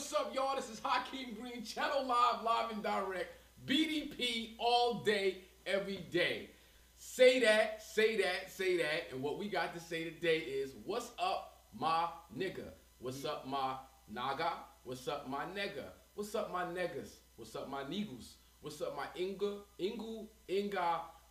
what's up, y'all? This is Hakim Green, Channel Live and direct. BDP all day, every day. Say that, say that, say that. And what we got to say today is, what's up, my nigga? What's up, my naga? What's up, my nigga? What's up, my niggas? What's up, my niggas? What's up, my Inga,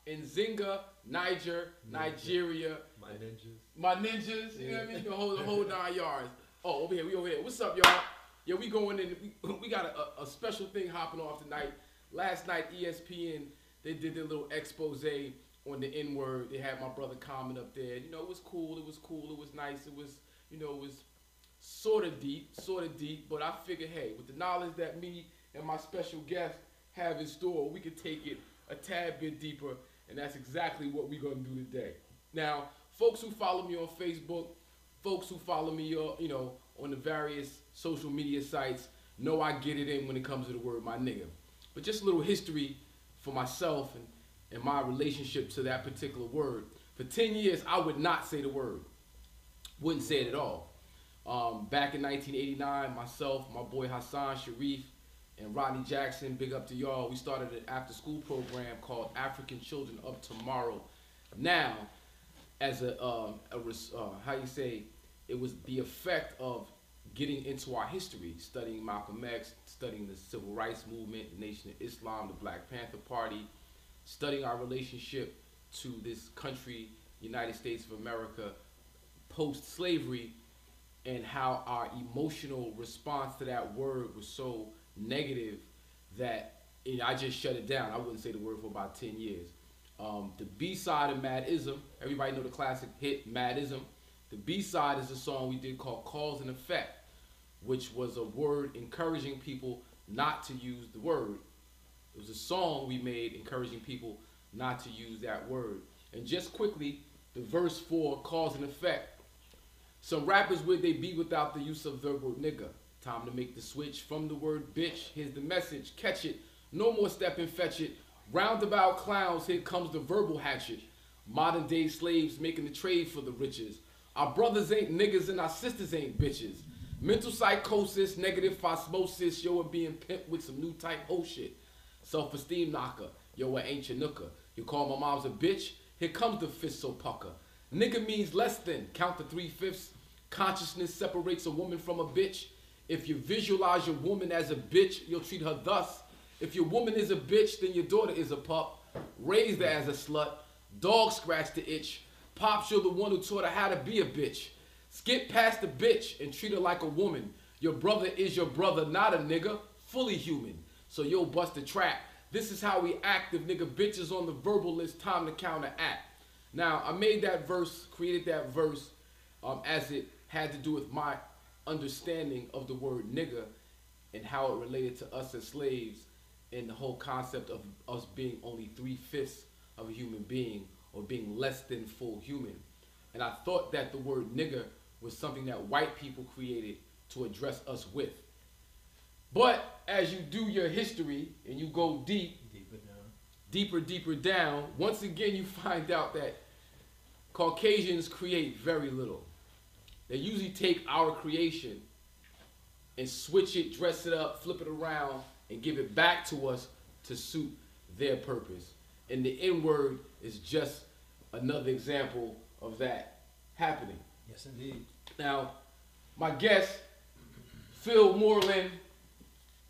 Nzinga, Niger, Nigeria. My ninjas. My ninjas, you know what I mean? The whole 9 yards. Oh, we over here. What's up, y'all? Yeah, we going in. We got a special thing hopping off tonight. Last night, ESPN, they did their little expose on the N-word. They had my brother comment up there. You know, it was cool. It was cool. It was nice. It was, you know, it was sort of deep. But I figured, hey, with the knowledge that me and my special guest have in store, we could take it a tad bit deeper, and that's exactly what we're going to do today. Now, folks who follow me on Facebook, folks who follow me, you know, on the various social media sites, know I get it in when it comes to the word my nigga. But just a little history for myself and my relationship to that particular word. For 10 years, I would not say the word. Wouldn't say it at all. Back in 1989, myself, my boy Hassan Sharif, and Rodney Jackson, big up to y'all, we started an after-school program called African Children of Tomorrow. Now, as how you say, it was the effect of getting into our history, studying Malcolm X, studying the Civil Rights Movement, the Nation of Islam, the Black Panther Party, studying our relationship to this country, United States of America, post-slavery, and how our emotional response to that word was so negative that I just shut it down. I wouldn't say the word for about 10 years. The B-side of Madism, everybody know the classic hit Madism. The B-side is a song we did called Cause and Effect, which was a word encouraging people not to use the word. It was a song we made encouraging people not to use that word. And just quickly, the verse for Cause and Effect. Some rappers would they be without the use of the word nigga. Time to make the switch from the word bitch. Here's the message, catch it. No more step and fetch it. Roundabout clowns, here comes the verbal hatchet. Modern day slaves making the trade for the riches. Our brothers ain't niggas and our sisters ain't bitches. Mental psychosis, negative osmosis, yo, it being pimped with some new type hoe shit. Self-esteem knocker, yo, it ain't your nooker. You call my mom's a bitch, here comes the fist so pucker. Nigga means less than, count the 3/5. Consciousness separates a woman from a bitch. If you visualize your woman as a bitch, you'll treat her thus. If your woman is a bitch, then your daughter is a pup. Raised her as a slut. Dog scratch the itch. Pops, you're the one who taught her how to be a bitch. Skip past the bitch and treat her like a woman. Your brother is your brother, not a nigga, fully human. So yo, bust the trap. This is how we act if nigga bitches on the verbal list, time to counteract. Now, I made that verse, created that verse as it had to do with my understanding of the word nigga and how it related to us as slaves and the whole concept of us being only 3/5 of a human being or being less than full human. And I thought that the word nigga was something that white people created to address us with. But as you do your history and you go deeper down, once again you find out that Caucasians create very little. They usually take our creation and switch it, dress it up, flip it around, and give it back to us to suit their purpose. And the N-word is just another example of that happening. Yes, indeed. Now, my guest, Phil Moreland,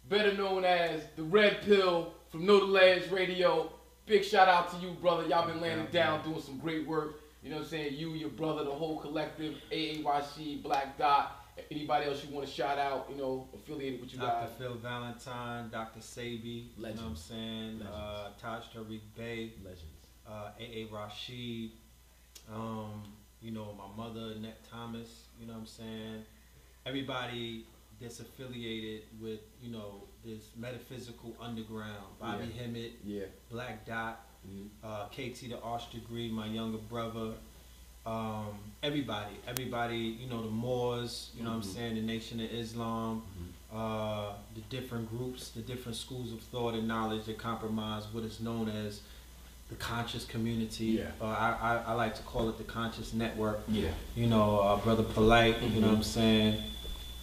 better known as the Red Pill from Know the Ledge Radio. Big shout out to you, brother. Y'all been laying it down, doing some great work. You know what I'm saying? You, your brother, the whole collective, AAYC, Black Dot. Anybody else you want to shout out, you know, affiliated with you guys? Dr. Phil Valentine, Dr. Sabi, you know what I'm saying? Taj Tariq Bey, Legends. AA Rashid, you know, my mother, Annette Thomas, you know what I'm saying? Everybody that's affiliated with, you know, this metaphysical underground. Bobby Hemmett, Black Dot, KT the Arch Degree, my younger brother. Everybody, you know, the Moors, you know what I'm saying, the Nation of Islam, the different groups, the different schools of thought and knowledge that compromise what is known as the conscious community. I like to call it the conscious network. You know, Brother Polite, you know what I'm saying,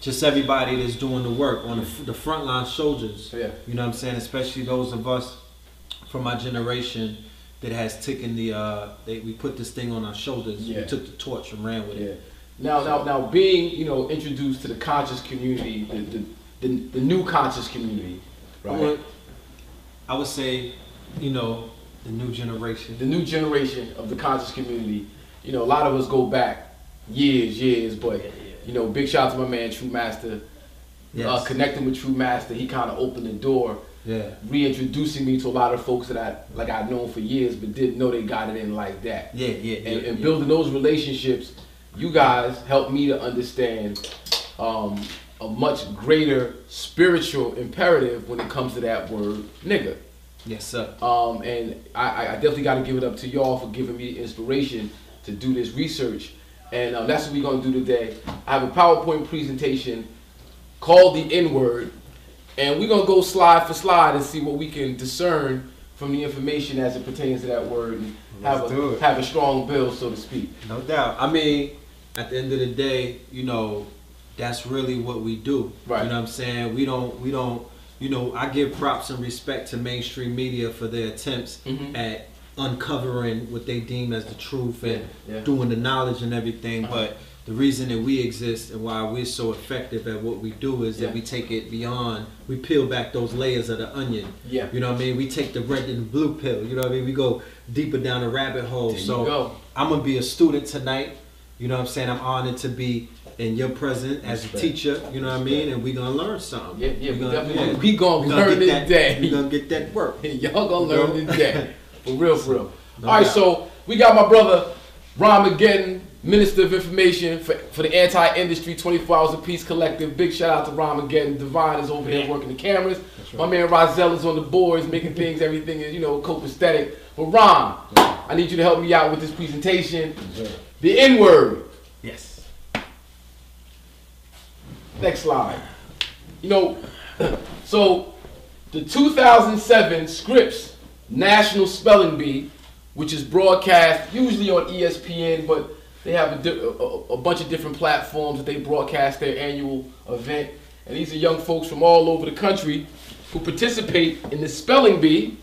just everybody that's doing the work on the frontline soldiers. Yeah. You know what I'm saying? Especially those of us from my generation that has taken we put this thing on our shoulders. Yeah. We took the torch and ran with it. Now, being introduced to the conscious community, the new conscious community, right? I would say, the new generation. The new generation of the conscious community. A lot of us go back years, but big shout out to my man True Master. Yes. Connecting with True Master, he kind of opened the door. Yeah. Reintroducing me to a lot of folks that I'd known for years, but didn't know they got it in like that. And building those relationships, you guys helped me to understand a much greater spiritual imperative when it comes to that word, nigga. Yes, sir. And I definitely got to give it up to y'all for giving me the inspiration to do this research. And that's what we're going to do today. I have a PowerPoint presentation called the N-word. And we're going to go slide for slide and see what we can discern from the information as it pertains to that word and have a strong bill, so to speak. No doubt. I mean, at the end of the day, that's really what we do. Right. You know what I'm saying? We don't, I give props and respect to mainstream media for their attempts at uncovering what they deem as the truth and doing the knowledge and everything. But the reason that we exist and why we're so effective at what we do is that we take it beyond, we peel back those layers of the onion. Yeah. You know what I mean? We take the red and the blue pill. You know what I mean? We go deeper down the rabbit hole. So I'm going to be a student tonight. You know what I'm saying? I'm honored to be in your presence as a teacher. You know what I mean? And we're going to learn something. Yeah, we going to learn today. We're going to get that work. Y'all going to learn today. For real. No All right, so we got my brother, Ramageddon, Minister of Information for the Anti-Industry 24 Hours of Peace Collective. Big shout out to Ramageddon. Divine is over here working the cameras. Right. My man Rozelle is on the boards, making things, everything is, copacetic. But Ron, I need you to help me out with this presentation. The N-word. Yes. Next slide. So the 2007 Scripps National Spelling Bee, which is broadcast usually on ESPN, but they have a bunch of different platforms that they broadcast their annual event. And these are young folks from all over the country who participate in the spelling bee.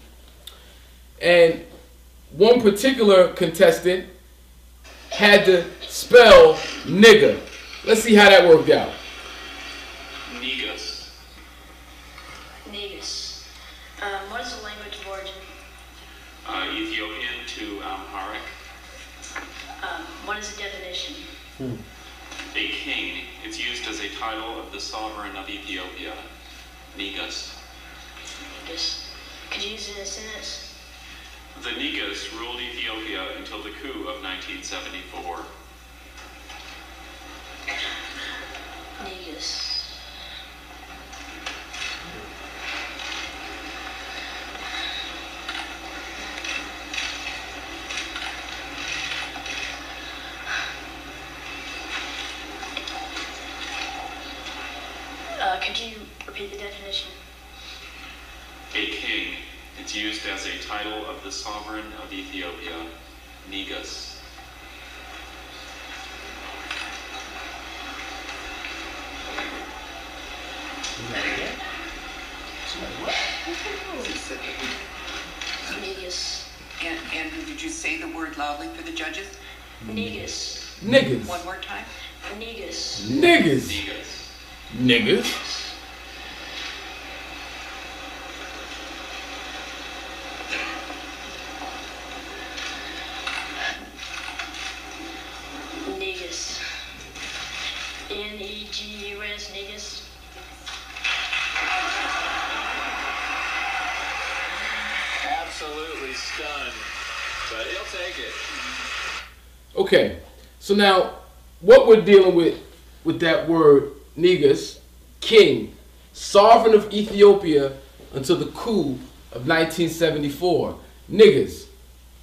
And one particular contestant had to spell nigga. Let's see how that worked out. Negus. What is the language of origin? Ethiopian to Amharic. What is the definition? A king. It's used as a title of the sovereign of Ethiopia. Negus. Could you use it in a sentence? The Negus ruled Ethiopia until the coup of 1974. Negus. Could you repeat the definition? A king. It's used as a title of the sovereign of Ethiopia. Negus. Negus. Andrew, did you say the word loudly for the judges? Negus. Niggas. One more time. Negus. Niggas. Niggas. Negus. N-E-G-U-S. Negus. Absolutely stunned, but he'll take it. Okay, so now what we're dealing with that word, negus, king, sovereign of Ethiopia until the coup of 1974. Niggas.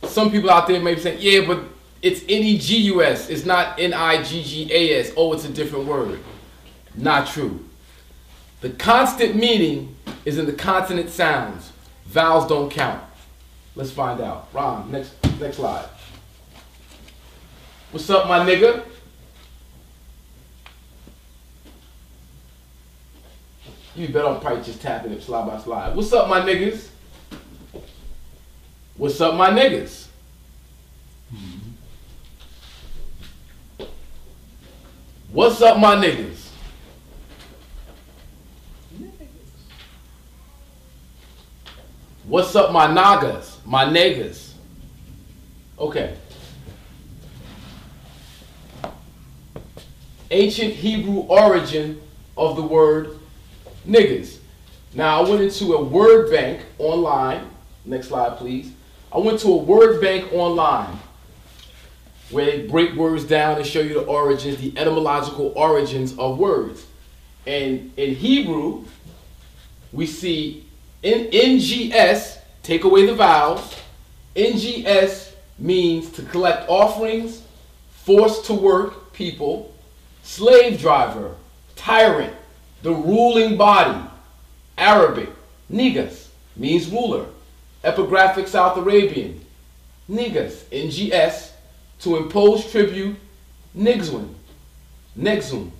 Some people out there may be saying, yeah, but it's N-E-G-U-S. It's not N-I-G-G-A-S. Oh, it's a different word. Not true. The constant meaning is in the consonant sounds. Vowels don't count. Let's find out. Ron, next slide. What's up, my nigga? You better off probably just tapping it slide by slide. What's up, my niggas? What's up, my niggas? What's up, my niggas? What's up, my nagas, my niggas? Okay. Ancient Hebrew origin of the word niggas. Now, I went into a word bank online. Next slide, please. I went to a word bank online where they break words down and show you the origins, the etymological origins of words. And in Hebrew, we see NGS, take away the vowels. NGS means to collect offerings, forced to work people, slave driver, tyrant, the ruling body. Arabic, nigas, means ruler. Epigraphic South Arabian, nigas, NGS, to impose tribute, nigzun, negzum.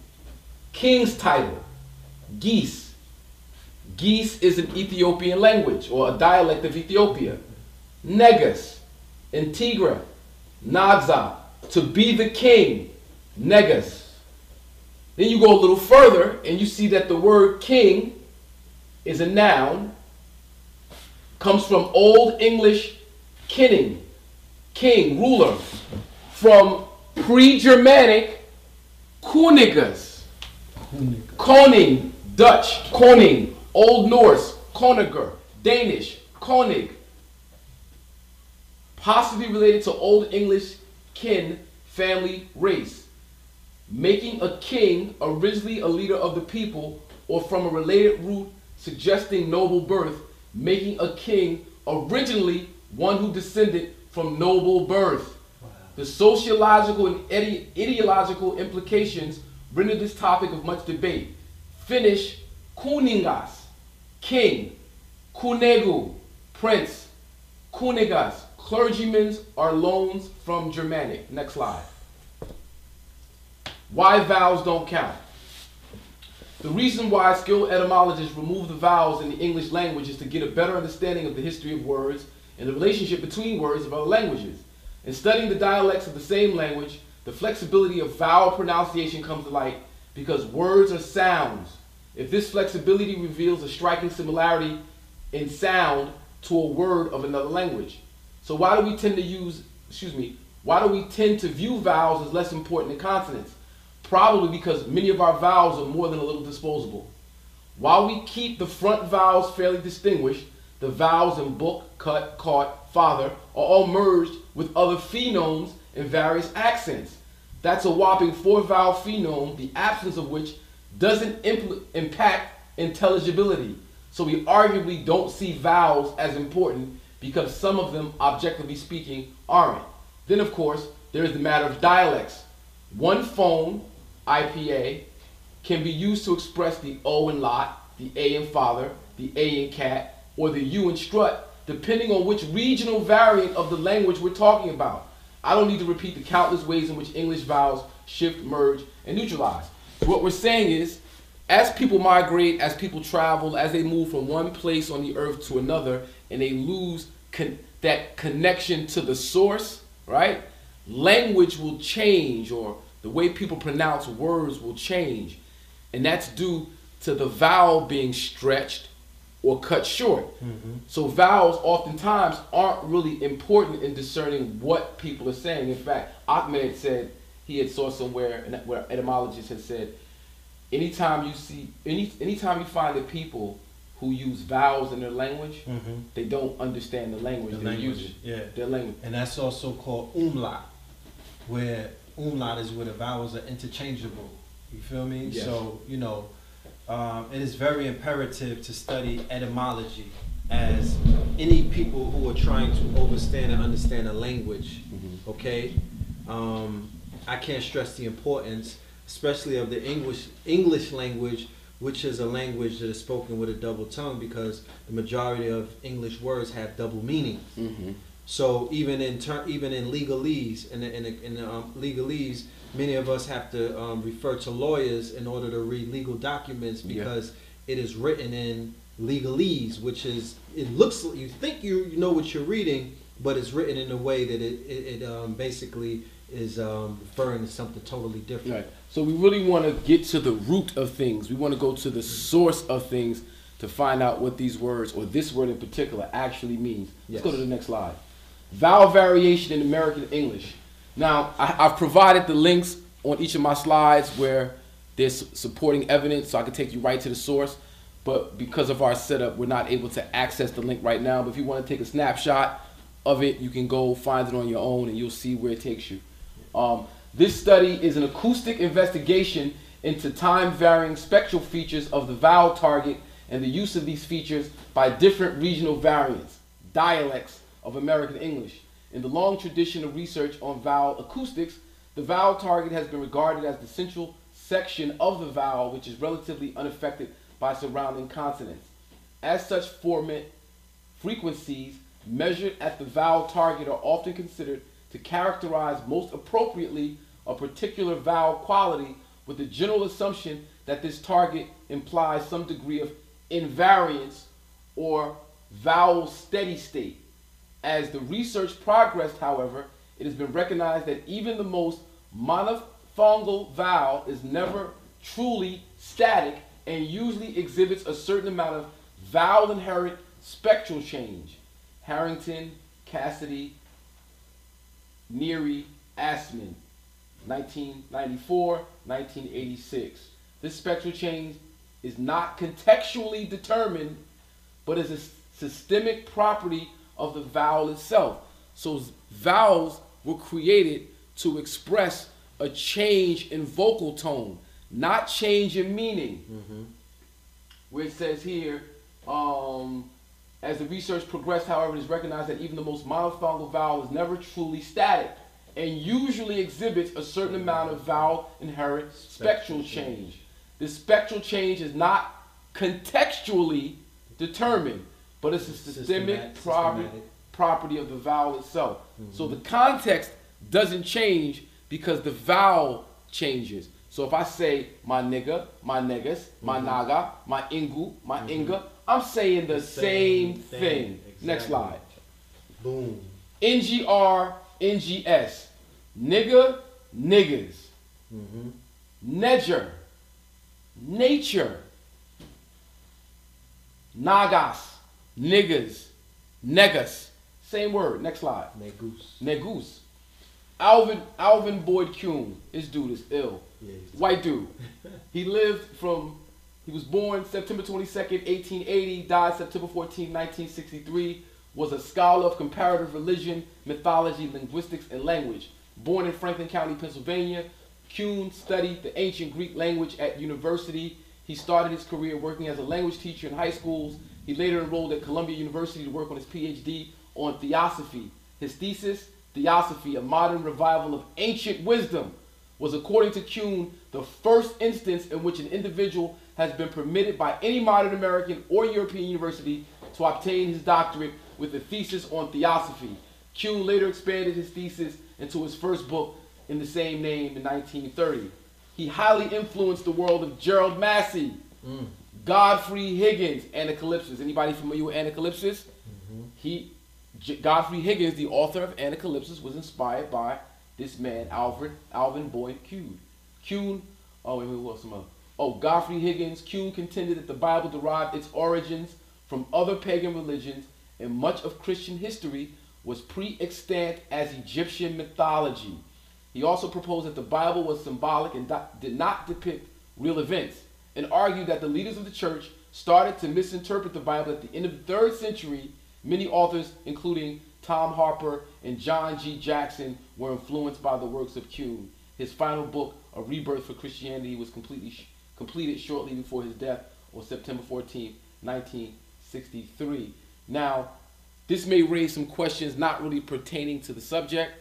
King's title, geese. Geese is an Ethiopian language or a dialect of Ethiopia. Negus, Integra, Nagza, to be the king, negus. Then you go a little further and you see that the word king is a noun, comes from Old English kinning, king, ruler, from pre-Germanic kunigas, koning, Dutch, koning, Old Norse, koniger, Danish, konig, possibly related to Old English kin, family, race. Making a king originally a leader of the people or from a related root suggesting noble birth, making a king originally one who descended from noble birth. Wow. The sociological and ideological implications render this topic of much debate. Finnish, kuningas, king, kunegu, prince, kunigas, clergymen are loans from Germanic. Next slide. Why vowels don't count. The reason why skilled etymologists remove the vowels in the English language is to get a better understanding of the history of words and the relationship between words of other languages. In studying the dialects of the same language, the flexibility of vowel pronunciation comes to light because words are sounds. If this flexibility reveals a striking similarity in sound to a word of another language. So why do we tend to view vowels as less important than consonants? Probably because many of our vowels are more than a little disposable. While we keep the front vowels fairly distinguished, the vowels in book, cut, caught, father are all merged with other phonemes and various accents. That's a whopping 4-vowel phoneme, the absence of which doesn't impact intelligibility. So we arguably don't see vowels as important because some of them, objectively speaking, aren't. Then, of course, there is the matter of dialects. One phone, IPA, can be used to express the O in lot, the A in father, the A in cat, or the U in strut, depending on which regional variant of the language we're talking about. I don't need to repeat the countless ways in which English vowels shift, merge, and neutralize. What we're saying is, as people migrate, as people travel, as they move from one place on the earth to another, and they lose that connection to the source, right? Language will change, or the way people pronounce words will change. And that's due to the vowel being stretched or cut short. Mm-hmm. So vowels oftentimes aren't really important in discerning what people are saying. In fact, Ahmed said, he had saw somewhere where etymologists had said, anytime you find that people who use vowels in their language, mm-hmm. they don't understand the language they're using. Yeah. Their language. And that's also called umlaut, where umlaut is where the vowels are interchangeable. You feel me? Yes. So, it is very imperative to study etymology as any people who are trying to understand and understand a language, mm-hmm. okay? I can't stress the importance, especially of the English language, which is a language that is spoken with a double tongue, because the majority of English words have double meanings. Mm-hmm. So even in legalese, legalese, many of us have to refer to lawyers in order to read legal documents, because it is written in legalese, which is, it looks, you think you know what you're reading, but it's written in a way that it basically is referring to something totally different. Right. So we really want to get to the root of things. We want to go to the source of things to find out what these words, or this word in particular, actually means. Let's go to the next slide. Vowel variation in American English. Now, I've provided the links on each of my slides where there's supporting evidence, so I can take you right to the source. But because of our setup, we're not able to access the link right now. But if you want to take a snapshot of it, you can go find it on your own, and you'll see where it takes you. This study is an acoustic investigation into time-varying spectral features of the vowel target and the use of these features by different regional variants, dialects of American English. In the long tradition of research on vowel acoustics, the vowel target has been regarded as the central section of the vowel, which is relatively unaffected by surrounding consonants. As such, frequencies measured at the vowel target are often considered to characterize most appropriately a particular vowel quality, with the general assumption that this target implies some degree of invariance or vowel steady state. As the research progressed, however, it has been recognized that even the most monophthongal vowel is never truly static and usually exhibits a certain amount of vowel inherent spectral change. Harrington, Cassidy, Neary, Assman, 1994, 1986. This spectral change is not contextually determined, but is a systemic property of the vowel itself. So vowels were created to express a change in vocal tone, not change in meaning. Where it says here, as the research progressed, however, it is recognized that even the most monophthongal vowel is never truly static and usually exhibits a certain amount of vowel inherent spectral change. This spectral change is not contextually determined, but it's a systemic property of the vowel itself. So the context doesn't change because the vowel changes. So if I say my nigga, my niggas, my naga, my ingu, my inga, I'm saying the same thing. Exactly. Next slide. Boom. NGR, NGS. Nigga, niggas. Nedger, nature. Nagas, niggas. Negus. Same word. Next slide. Negus. Negus. Alvin Boyd Kuhn. This dude is ill. Yeah, white dude. He was born September 22nd, 1880, died September 14, 1963, was a scholar of comparative religion, mythology, linguistics, and language. Born in Franklin County, Pennsylvania, Kuhn studied the ancient Greek language at university. He started his career working as a language teacher in high schools. He later enrolled at Columbia University to work on his PhD on theosophy. His thesis, Theosophy, a modern revival of ancient wisdom, was, according to Kuhn, the first instance in which an individual has been permitted by any modern American or European university to obtain his doctorate with a thesis on theosophy. Kuhn later expanded his thesis into his first book in the same name in 1930. He highly influenced the world of Gerald Massey, Godfrey Higgins, Anacalypsis. Anybody familiar with Anacalypsis? Godfrey Higgins, the author of Anacalypsis, was inspired by this man, Alvin Boyd Kuhn. Godfrey Higgins. Kuhn contended that the Bible derived its origins from other pagan religions, and much of Christian history was pre-extant as Egyptian mythology. He also proposed that the Bible was symbolic and did not depict real events, and argued that the leaders of the church started to misinterpret the Bible at the end of the 3rd century. Many authors, including Tom Harper and John G. Jackson, were influenced by the works of Kuhn. His final book, A Rebirth for Christianity, was completed shortly before his death on September 14, 1963. Now, this may raise some questions not really pertaining to the subject,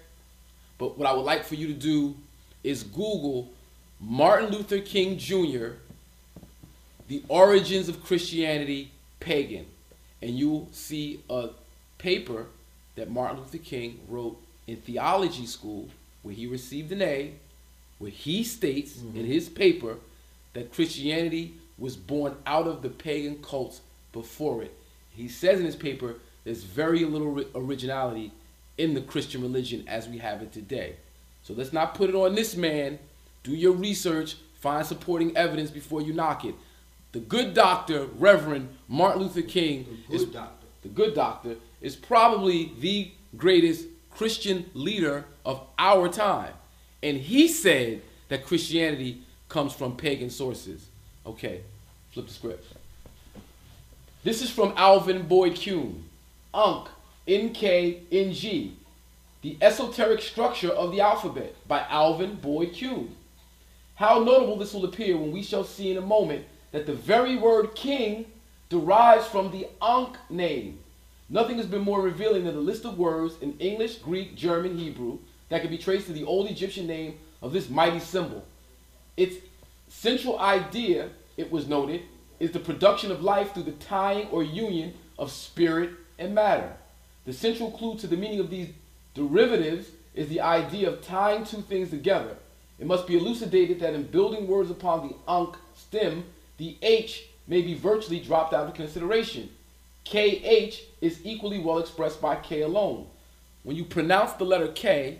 but what I would like for you to do is Google Martin Luther King Jr., The Origins of Christianity, Pagan, and you'll see a paper that Martin Luther King wrote in theology school, where he received an A, where he states in his paper that Christianity was born out of the pagan cults before it. He says in his paper there's very little originality in the Christian religion as we have it today. So let's not put it on this man. Do your research, find supporting evidence before you knock it. The good doctor, Reverend Martin Luther King, the good doctor is probably the greatest Christian leader of our time. And he said that Christianity comes from pagan sources. Okay, flip the script. This is from Alvin Boyd Kuhn. Unk, NK, NG. The Esoteric Structure of the Alphabet by Alvin Boyd Kuhn. How notable this will appear when we shall see in a moment that the very word king derives from the Ankh name. Nothing has been more revealing than the list of words in English, Greek, German, Hebrew that can be traced to the old Egyptian name of this mighty symbol. Its central idea, it was noted, is the production of life through the tying or union of spirit and matter. The central clue to the meaning of these derivatives is the idea of tying two things together. It must be elucidated that in building words upon the Ankh stem, the H may be virtually dropped out of consideration. KH is equally well expressed by K alone. When you pronounce the letter K,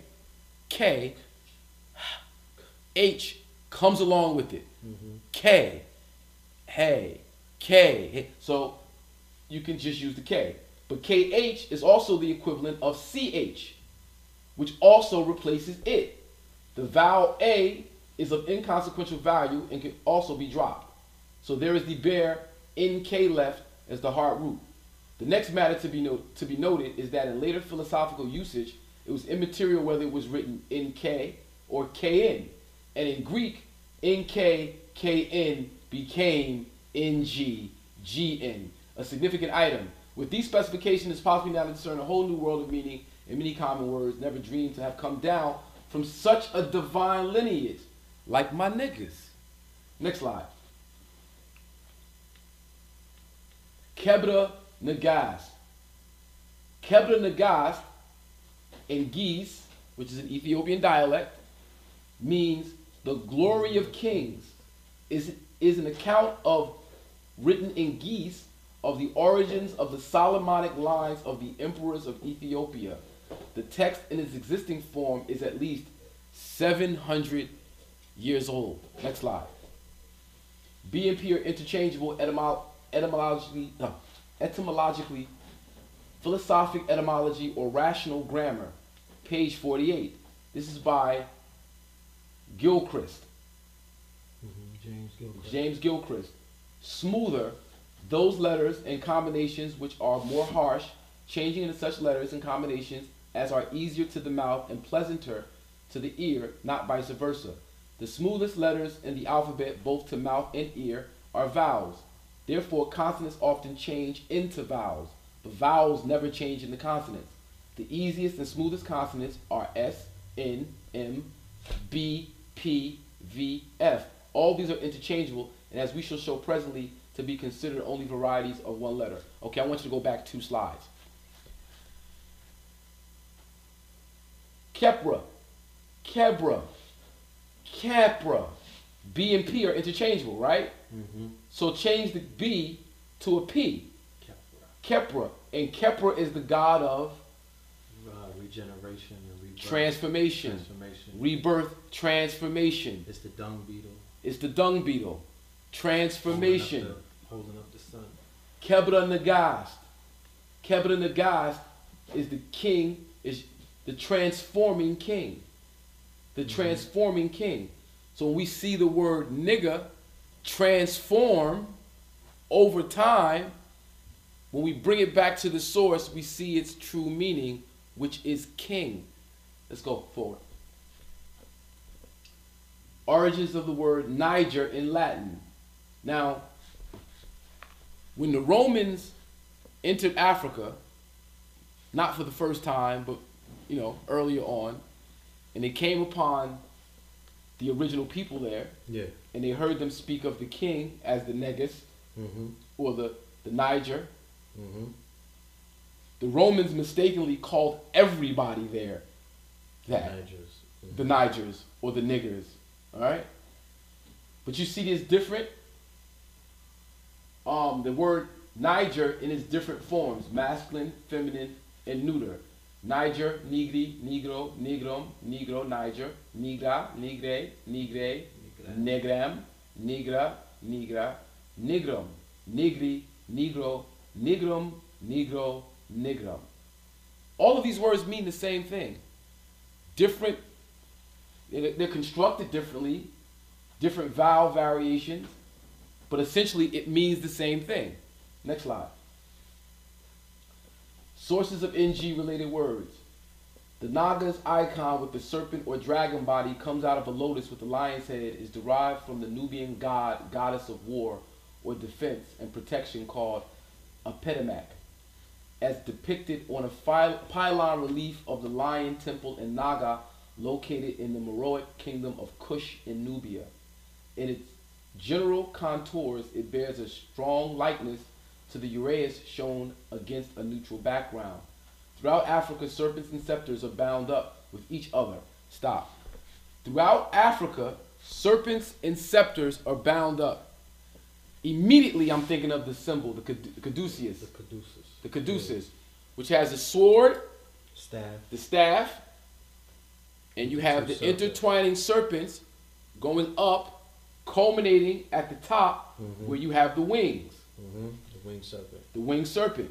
H comes along with it. K, hey, K. So you can just use the K. But KH is also the equivalent of CH, which also replaces it. The vowel A is of inconsequential value and can also be dropped. So there is the bare NK left as the hard root. The next matter to be noted is that in later philosophical usage, it was immaterial whether it was written NK or KN. And in Greek, NK, KN became NG, GN, a significant item. With these specifications, it's possible now to discern a whole new world of meaning and many common words never dreamed to have come down from such a divine lineage, like my niggas. Next slide. Kebra Nagast. Kebra Nagast in Ge'ez, which is an Ethiopian dialect, means the glory of kings. Is an account of written in Ge'ez of the origins of the Solomonic lines of the emperors of Ethiopia. The text in its existing form is at least 700 years old. Next slide. B and P are interchangeable etymologically, philosophic etymology or rational grammar. Page 48. This is by Gilchrist. James Gilchrist. Smoother, those letters and combinations which are more harsh, changing into such letters and combinations as are easier to the mouth and pleasanter to the ear, not vice versa. The smoothest letters in the alphabet, both to mouth and ear, are vowels. Therefore, consonants often change into vowels, but vowels never change into consonants. The easiest and smoothest consonants are S, N, M, B, P, V, F. All these are interchangeable, and as we shall show presently, to be considered only varieties of one letter. Okay, I want you to go back 2 slides. Kepra, Kebra, Capra. B and P are interchangeable, right? So change the B to a P. Kepra. And Kepra is the god of regeneration and rebirth. Transformation. Rebirth, transformation. It's the dung beetle. It's the dung beetle. Transformation. Holding up the sun. Kebra Nagast. Kebra Nagast is the king, is the transforming king. The transforming king. So when we see the word nigga transform over time, when we bring it back to the source, we see its true meaning, which is king. Let's go forward. Origins of the word Niger in Latin. Now, when the Romans entered Africa, not for the first time, but earlier on, and they came upon the original people there, and they heard them speak of the king as the Negus, or the Niger. The Romans mistakenly called everybody there that. The Nigers or the niggers. All right? But you see this different? The word Niger in its different forms, masculine, feminine, and neuter. Niger, Nigri, Negro, Negrom, Negro, Niger, Nigra, Nigre, Nigre, Negram, Nigra, Nigra, Nigrom, Nigri, Negro, Nigrom, Negro, Nigrom. All of these words mean the same thing. Different, they're constructed differently, different vowel variations, but essentially it means the same thing. Next slide. Sources of NG related words. The Naga's icon with the serpent or dragon body comes out of a lotus with the lion's head is derived from the Nubian goddess of war or defense and protection called Apetimak, as depicted on a pylon relief of the lion temple in Naga located in the Meroic kingdom of Kush in Nubia. In its general contours, it bears a strong likeness to the uraeus shown against a neutral background. Throughout Africa, serpents and scepters are bound up with each other. Stop. Throughout Africa, serpents and scepters are bound up. Immediately, I'm thinking of the symbol, the caduceus. The caduceus, which has a sword, the staff, and you have the intertwining serpents going up, culminating at the top where you have the wings. The winged serpent. The winged serpent.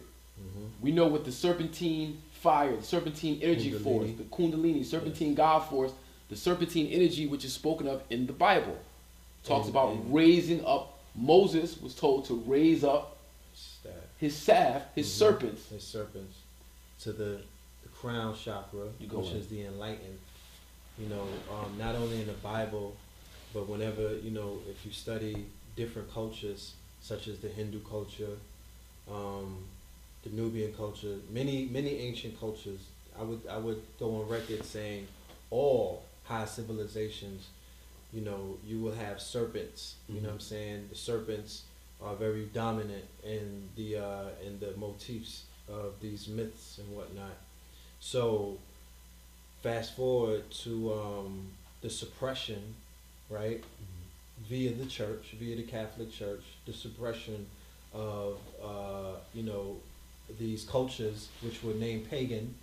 We know what the serpentine fire, the serpentine energy force, the kundalini, serpentine God force, the serpentine energy which is spoken of in the Bible. Talks about raising up. Moses was told to raise up his staff, his serpents. His serpents to the crown chakra, which is the enlightened. Not only in the Bible, but whenever, if you study different cultures, such as the Hindu culture, the Nubian culture, many ancient cultures, I would go on record saying all high civilizations, you will have serpents. You know what I'm saying? The serpents are very dominant in the motifs of these myths and whatnot. So fast forward to the suppression, right? Via the church, via the Catholic Church, the suppression of these cultures which were named pagan,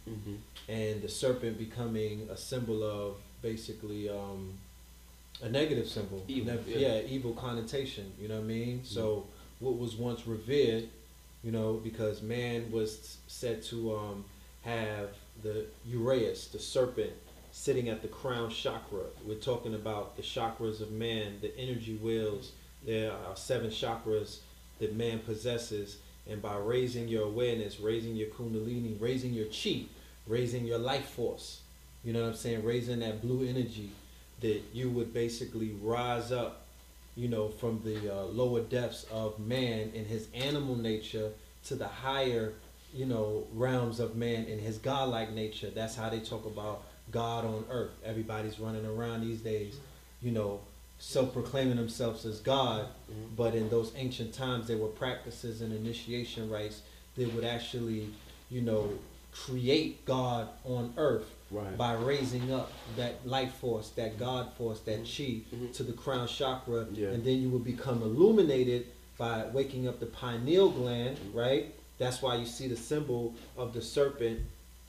and the serpent becoming a symbol of basically a negative symbol. Evil, evil connotation, you know what I mean? So what was once revered, because man was said to have the uraeus, the serpent, sitting at the crown chakra. We're talking about the chakras of man, the energy wheels. There are 7 chakras that man possesses, and by raising your awareness, raising your kundalini, raising your chi, raising your life force, you know what I'm saying, raising that blue energy, that you would basically rise up, from the lower depths of man in his animal nature to the higher, realms of man in his godlike nature. That's how they talk about God on earth. Everybody's running around these days, self-proclaiming themselves as God, but in those ancient times there were practices and initiation rites that would actually, create God on earth by raising up that life force, that God force, that chi to the crown chakra, and then you will become illuminated by waking up the pineal gland, right? That's why you see the symbol of the serpent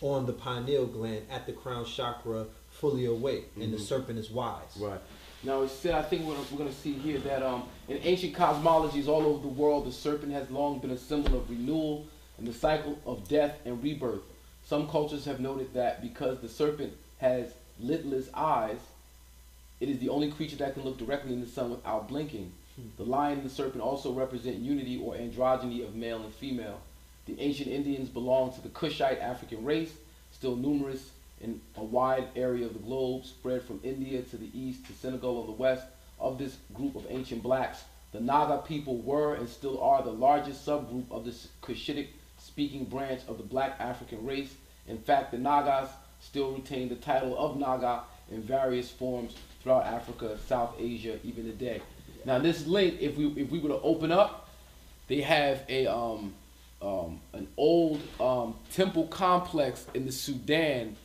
on the pineal gland at the crown chakra, fully awake, and the serpent is wise. Right. Now it said, I think we're going to see here that in ancient cosmologies all over the world, the serpent has long been a symbol of renewal and the cycle of death and rebirth. Some cultures have noted that because the serpent has lidless eyes, it is the only creature that can look directly in the sun without blinking. The lion and the serpent also represent unity or androgyny of male and female. The ancient Indians belonged to the Kushite African race, still numerous in a wide area of the globe, spread from India to the east to Senegal on the west. Of this group of ancient blacks, the Naga people were and still are the largest subgroup of the Cushitic speaking branch of the black African race. In fact, the Nagas still retain the title of Naga in various forms throughout Africa, South Asia, even today. Now this link, if we were to open up, they have a an old temple complex in the Sudan,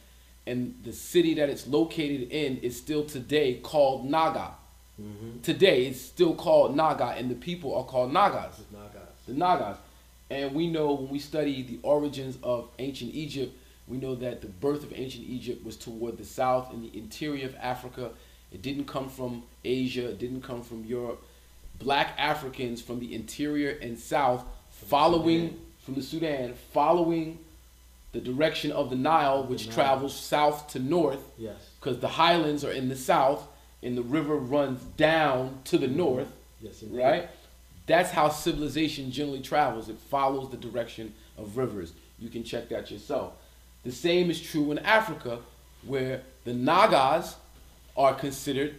and the city that it's located in is still today called Naga. Today, it's still called Naga, and the people are called Nagas. The Nagas. And we know when we study the origins of ancient Egypt, we know that the birth of ancient Egypt was toward the south in the interior of Africa. It didn't come from Asia. It didn't come from Europe. Black Africans from the interior and south from the Sudan, following the direction of the Nile, which travels south to north. Yes. Because the highlands are in the south and the river runs down to the north. Yes, right? That's how civilization generally travels. It follows the direction of rivers. You can check that yourself. The same is true in Africa, where the Nagas are considered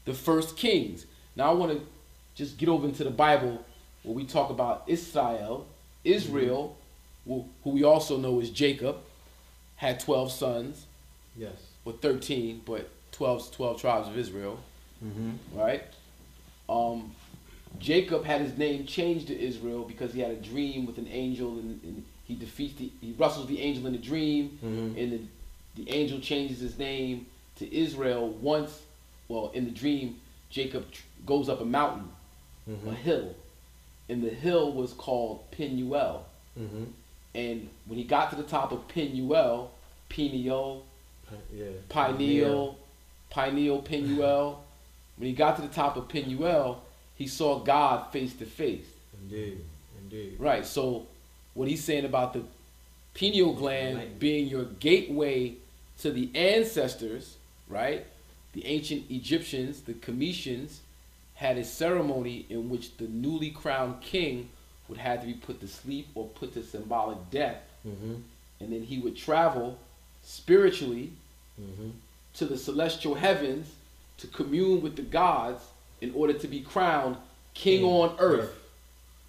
the first kings. Now I want to just get over into the Bible where we talk about Israel, who we also know as Jacob, had 12 sons. Yes. Or 13, but 12 tribes of Israel. Right? Jacob had his name changed to Israel because he had a dream with an angel, and he wrestles the angel in a dream, and the angel changes his name to Israel once. Well, in the dream, Jacob goes up a mountain, a hill, and the hill was called Peniel. And when he got to the top of Peniel, Peniel, when he got to the top of Peniel, he saw God face to face. Indeed. Right, so what he's saying about the pineal gland being your gateway to the ancestors, right? The ancient Egyptians, the Cometians, had a ceremony in which the newly crowned king would have to be put to sleep or put to symbolic death. And then he would travel spiritually to the celestial heavens to commune with the gods in order to be crowned king on earth.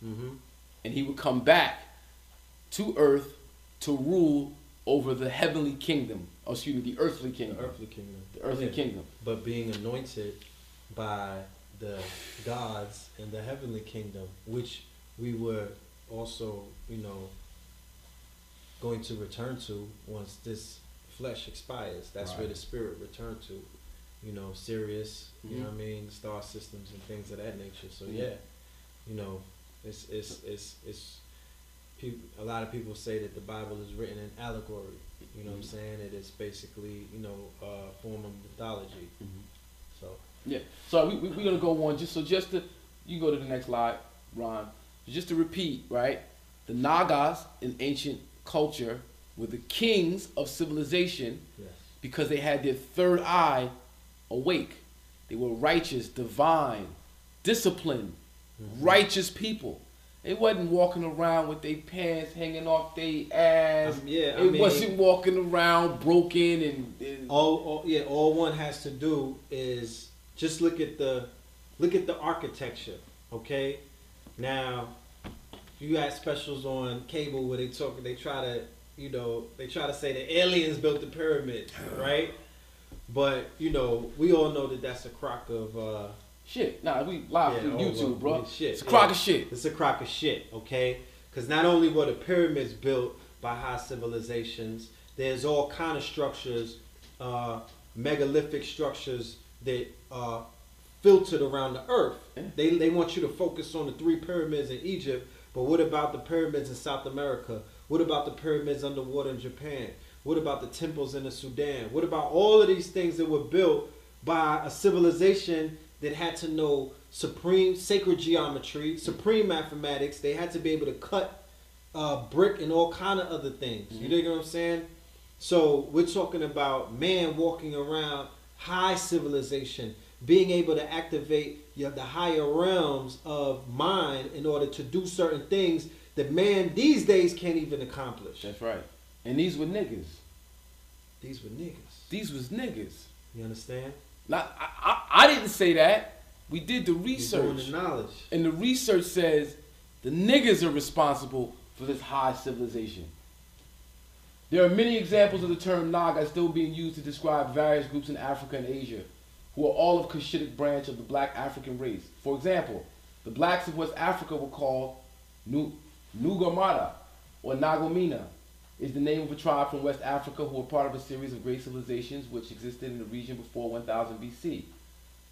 And he would come back to earth to rule over the heavenly kingdom. Oh, excuse me, the earthly kingdom. The earthly kingdom. But being anointed by the gods in the heavenly kingdom, which we were also, going to return to once this flesh expires. That's where the spirit returned to. Sirius, you know what I mean, star systems and things of that nature. So it's a lot of people say that the Bible is written in allegory. You know what I'm saying? It is basically, a form of mythology. So yeah. So we're gonna go on just to you go to the next slide, Ron. Just to repeat, right? The Nagas in ancient culture were the kings of civilization because they had their third eye awake. They were righteous, divine, disciplined, righteous people. They wasn't walking around with their pants hanging off their ass. They wasn't walking around broken and all one has to do is just look at the architecture, okay? Now, you got specials on cable where they try to say the aliens built the pyramids, right? But we all know that that's a crock of shit. Nah, we live through YouTube, bro. Shit. It's a crock of shit. It's a crock of shit, okay? Because not only were the pyramids built by high civilizations, there's all kind of structures, megalithic structures that are filtered around the earth. They want you to focus on the 3 pyramids in Egypt, but what about the pyramids in South America? What about the pyramids underwater in Japan? What about the temples in the Sudan? What about all of these things that were built by a civilization that had to know supreme sacred geometry, supreme mathematics? They had to be able to cut brick and all kind of other things. You know what I'm saying? So we're talking about man walking around high civilization, being able to activate the higher realms of mind in order to do certain things that man these days can't even accomplish. That's right. And these were niggas. These was niggas. You understand? Now, I didn't say that. We did the research. You're doing the knowledge. And the research says the niggas are responsible for this high civilization. There are many examples of the term Naga still being used to describe various groups in Africa and Asia who are all of Cushitic branch of the black African race. For example, the blacks of West Africa were called Nugamara or Nagomina. Is the name of a tribe from West Africa who were part of a series of great civilizations which existed in the region before 1000 BC.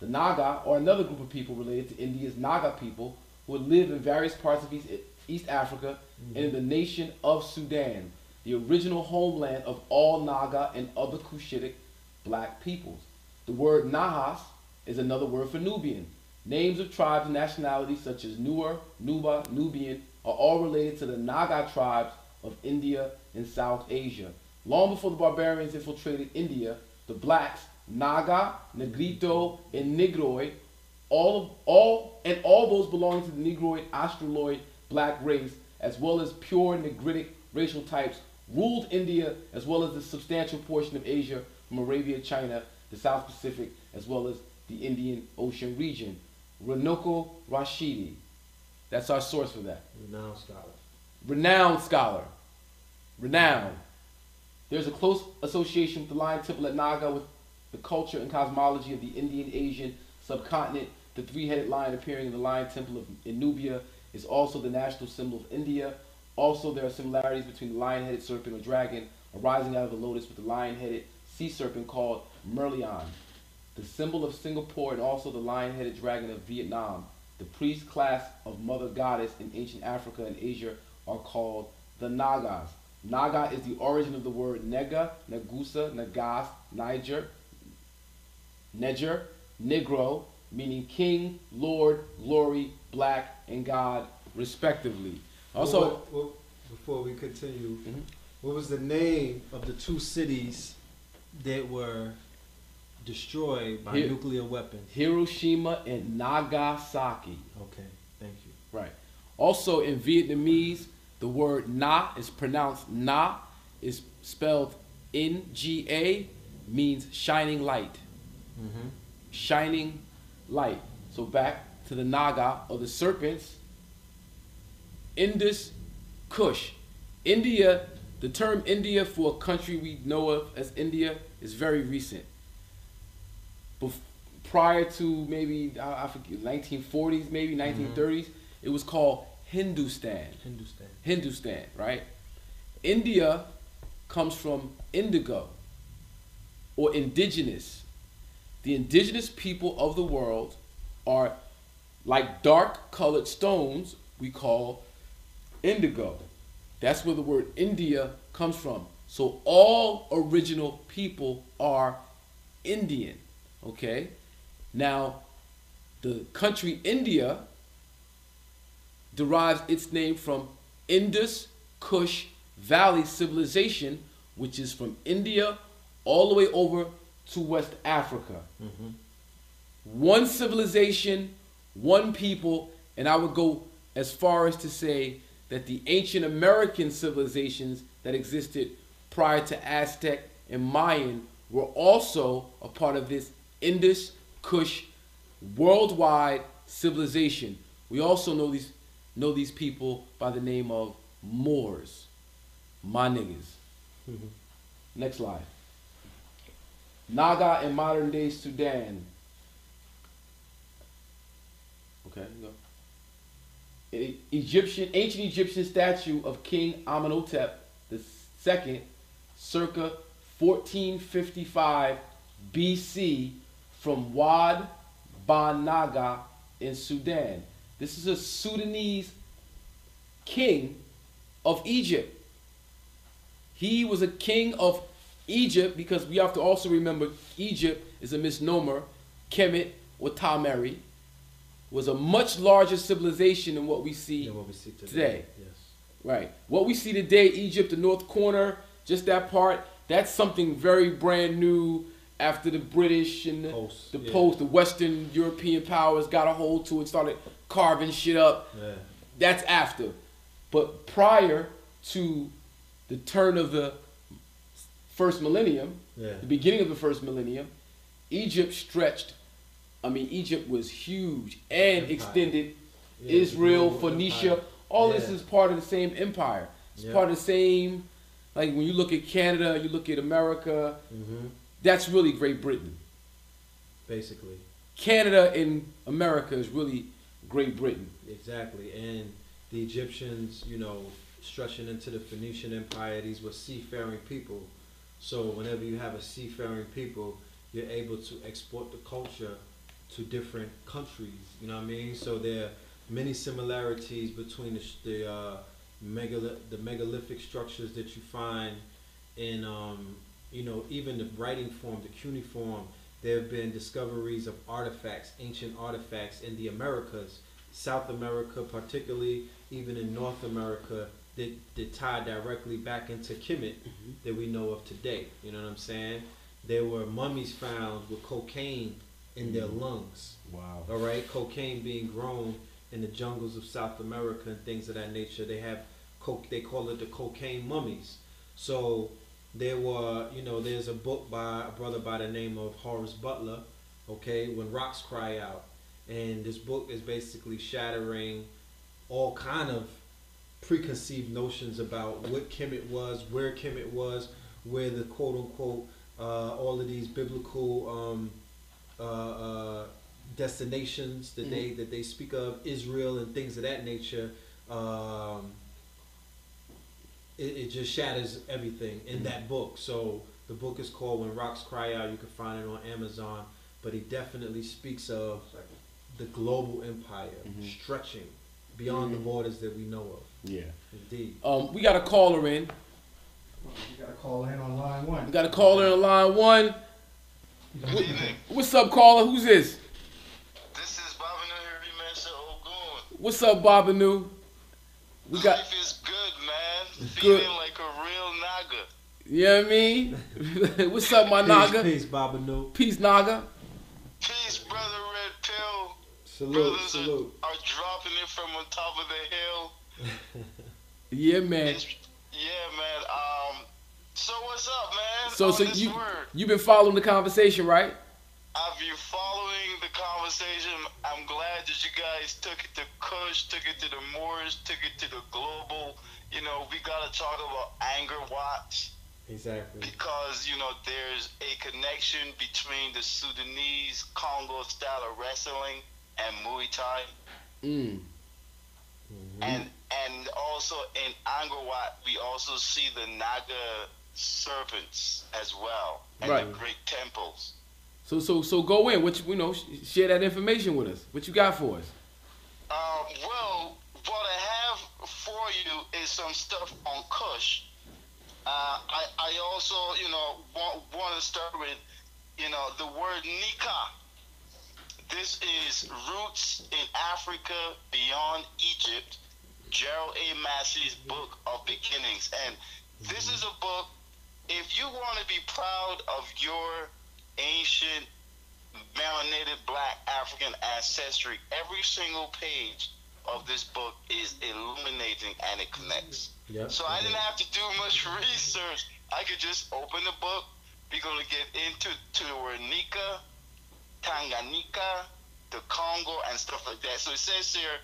The Naga are another group of people related to India's Naga people who had lived in various parts of East Africa and in the nation of Sudan, the original homeland of all Naga and other Cushitic black peoples. The word Nahas is another word for Nubian. Names of tribes and nationalities such as Nuer, Nuba, Nubian are all related to the Naga tribes of India and South Asia. Long before the barbarians infiltrated India, the blacks, Naga, Negrito, and Negroid, all those belonging to the Negroid, Australoid black race, as well as pure Negritic racial types, ruled India as well as a substantial portion of Asia from Arabia, China, the South Pacific, as well as the Indian Ocean region. Runoko Rashidi. That's our source for that. Renowned scholar. Renowned scholar. Renowned. There's a close association with the Lion Temple at Naga with the culture and cosmology of the Indian Asian subcontinent. The three-headed lion appearing in the Lion Temple in Nubia is also the national symbol of India. Also, there are similarities between the lion-headed serpent or dragon arising out of the lotus with the lion-headed sea serpent called Merlion, the symbol of Singapore, and also the lion-headed dragon of Vietnam. The priest class of mother goddess in ancient Africa and Asia are called the Nagas. Naga is the origin of the word Nega, Nagusa, Nagas, Niger, Neger, Negro, meaning king, lord, glory, black, and God, respectively. Also, before we continue, what was the name of the two cities that were destroyed by nuclear weapons? Hiroshima and Nagasaki. Okay, thank you. Right. Also, in Vietnamese, the word Na is pronounced Na, is spelled Nga, means shining light. Shining light. So back to the Naga, or the serpents. Indus, Kush. India, the term India for a country we know of as India is very recent. Prior to maybe, I forget, 1940s, maybe 1930s, it was called Hindustan. Hindustan, right? India comes from indigo, or indigenous. The indigenous people of the world are like dark colored stones we call indigo. That's where the word India comes from. So all original people are Indian, okay? Now, the country India derives its name from Indus Kush Valley civilization, which is from India all the way over to West Africa. One civilization, one people, and I would go as far as to say that the ancient American civilizations that existed prior to Aztec and Mayan were also a part of this Indus Kush worldwide civilization. We also know these people by the name of Moors, my niggas. Next slide. Naga in modern day Sudan. Okay, go. Ancient Egyptian statue of King Amenhotep II, circa 1455 BC, from Wad Ban Naga in Sudan. This is a Sudanese king of Egypt. He was a king of Egypt because we have to also remember Egypt is a misnomer. Kemet or Tameri was a much larger civilization than what we see, today. Yes. Right. What we see today, Egypt, the north corner, just that part, that's something very brand new after the British and the Western European powers got a hold to it, started carving shit up. Yeah. That's after. But prior to the turn of the first millennium, the beginning of the first millennium, Egypt was huge and extended. Israel, Phoenicia, all this is part of the same empire. It's part of the same, like when you look at Canada, you look at America, that's really Great Britain. Basically. Canada and America is really Great Britain. Exactly. And the Egyptians, stretching into the Phoenician Empire, these were seafaring people. So whenever you have a seafaring people, you're able to export the culture to different countries. You know what I mean? So there are many similarities between the megalithic structures that you find in even the writing form, the cuneiform. There have been discoveries of artifacts, ancient artifacts in the Americas, South America particularly, even in North America, that tie directly back into Kemet that we know of today. You know what I'm saying? There were mummies found with cocaine in their lungs. Wow. All right, cocaine being grown in the jungles of South America and things of that nature. They have they call it the cocaine mummies. So there were, there's a book by a brother by the name of Horace Butler, okay, When Rocks Cry Out. And this book is basically shattering all kind of preconceived notions about what Kemet was, where Kemet was, where the quote unquote all of these biblical destinations that they speak of, Israel and things of that nature. It just shatters everything in that book. So the book is called When Rocks Cry Out. You can find it on Amazon. But he definitely speaks of the global empire stretching beyond the borders that we know of. Yeah. Indeed. We got a caller in. You got to call in on line one. We got a caller in on line one. What's up, caller? Who's this? This is Babanu Hirimesha Ogun. What's up, Babanu? We got. Life is good, man. Good. Feeling like a real Naga. You know what I mean? What's up, my Naga? Peace, Babanu. Peace, Naga. Peace, brother Red Pill. Salute, Brothers salute. are dropping it from on top of the hill. Yeah, man. Yeah, man. So what's up, man? So this word. you been following the conversation, right? I've been following the conversation. I'm glad that you guys took it to Kush, took it to the Moors, took it to the global. We gotta talk about anger watch. Exactly. Because, there's a connection between the Sudanese Congo style of wrestling and Muay Thai. And also in Angkor we also see the Naga serpents as well, and right. the great temples. So go in. Share that information with us. What you got for us? Well, what I have for you is some stuff on Kush. I also, want to start with, the word Nika. This is Roots in Africa Beyond Egypt, Gerald A. Massey's book of beginnings. And this is a book, if you want to be proud of your ancient melanated black African ancestry, every single page of this book is illuminating and it connects. Yep. So I didn't have to do much research. I could just open the book. We're going to get into the word Nika, Tanganyika, the Congo, and stuff like that. So it says here,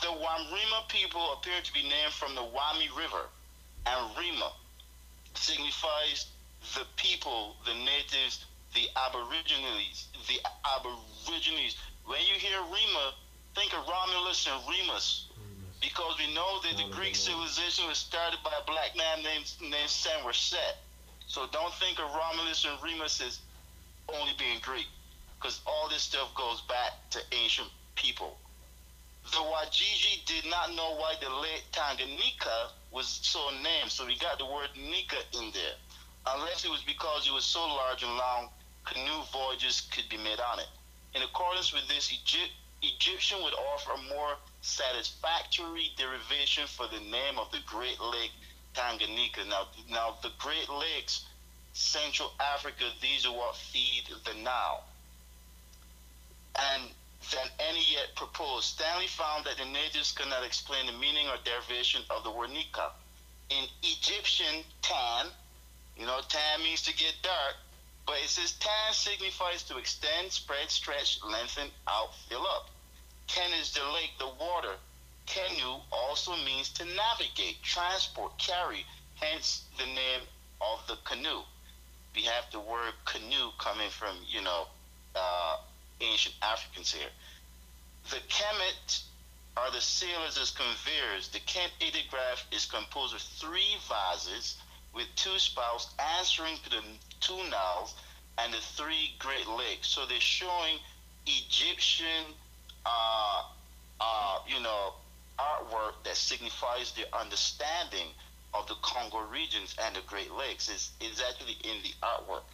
the Wamrima people appear to be named from the Wami River, and Rima signifies the people, the natives, the aborigines. When you hear Rima, think of Romulus and Remus, because we know that the Greek civilization was started by a black man named Set. So don't think of Romulus and Remus as only being Greek, because all this stuff goes back to ancient people. The Wajiji did not know why the Lake Tanganyika was so named, so we got the word Nika in there, unless it was because it was so large and long, canoe voyages could be made on it. In accordance with this, Egyptian would offer a more satisfactory derivation for the name of the Great Lake Tanganyika. Now the Great Lakes, Central Africa, these are what feed the Nile. And than any yet proposed, Stanley found that the natives could not explain the meaning or derivation of the word Nika. In Egyptian, tan, tan means to get dark, but it says tan signifies to extend, spread, stretch, lengthen, out, fill up. Ken is the lake, the water. Canoe also means to navigate, transport, carry, hence the name of the canoe. We have the word canoe coming from, ancient Africans here. The Kemet are the sailors as conveyors. The Kent ideograph is composed of 3 vases with 2 spouts answering to the 2 Niles and the 3 Great Lakes. So they're showing Egyptian, you know, artwork that signifies the understanding of the Congo regions and the Great Lakes is actually in the artwork.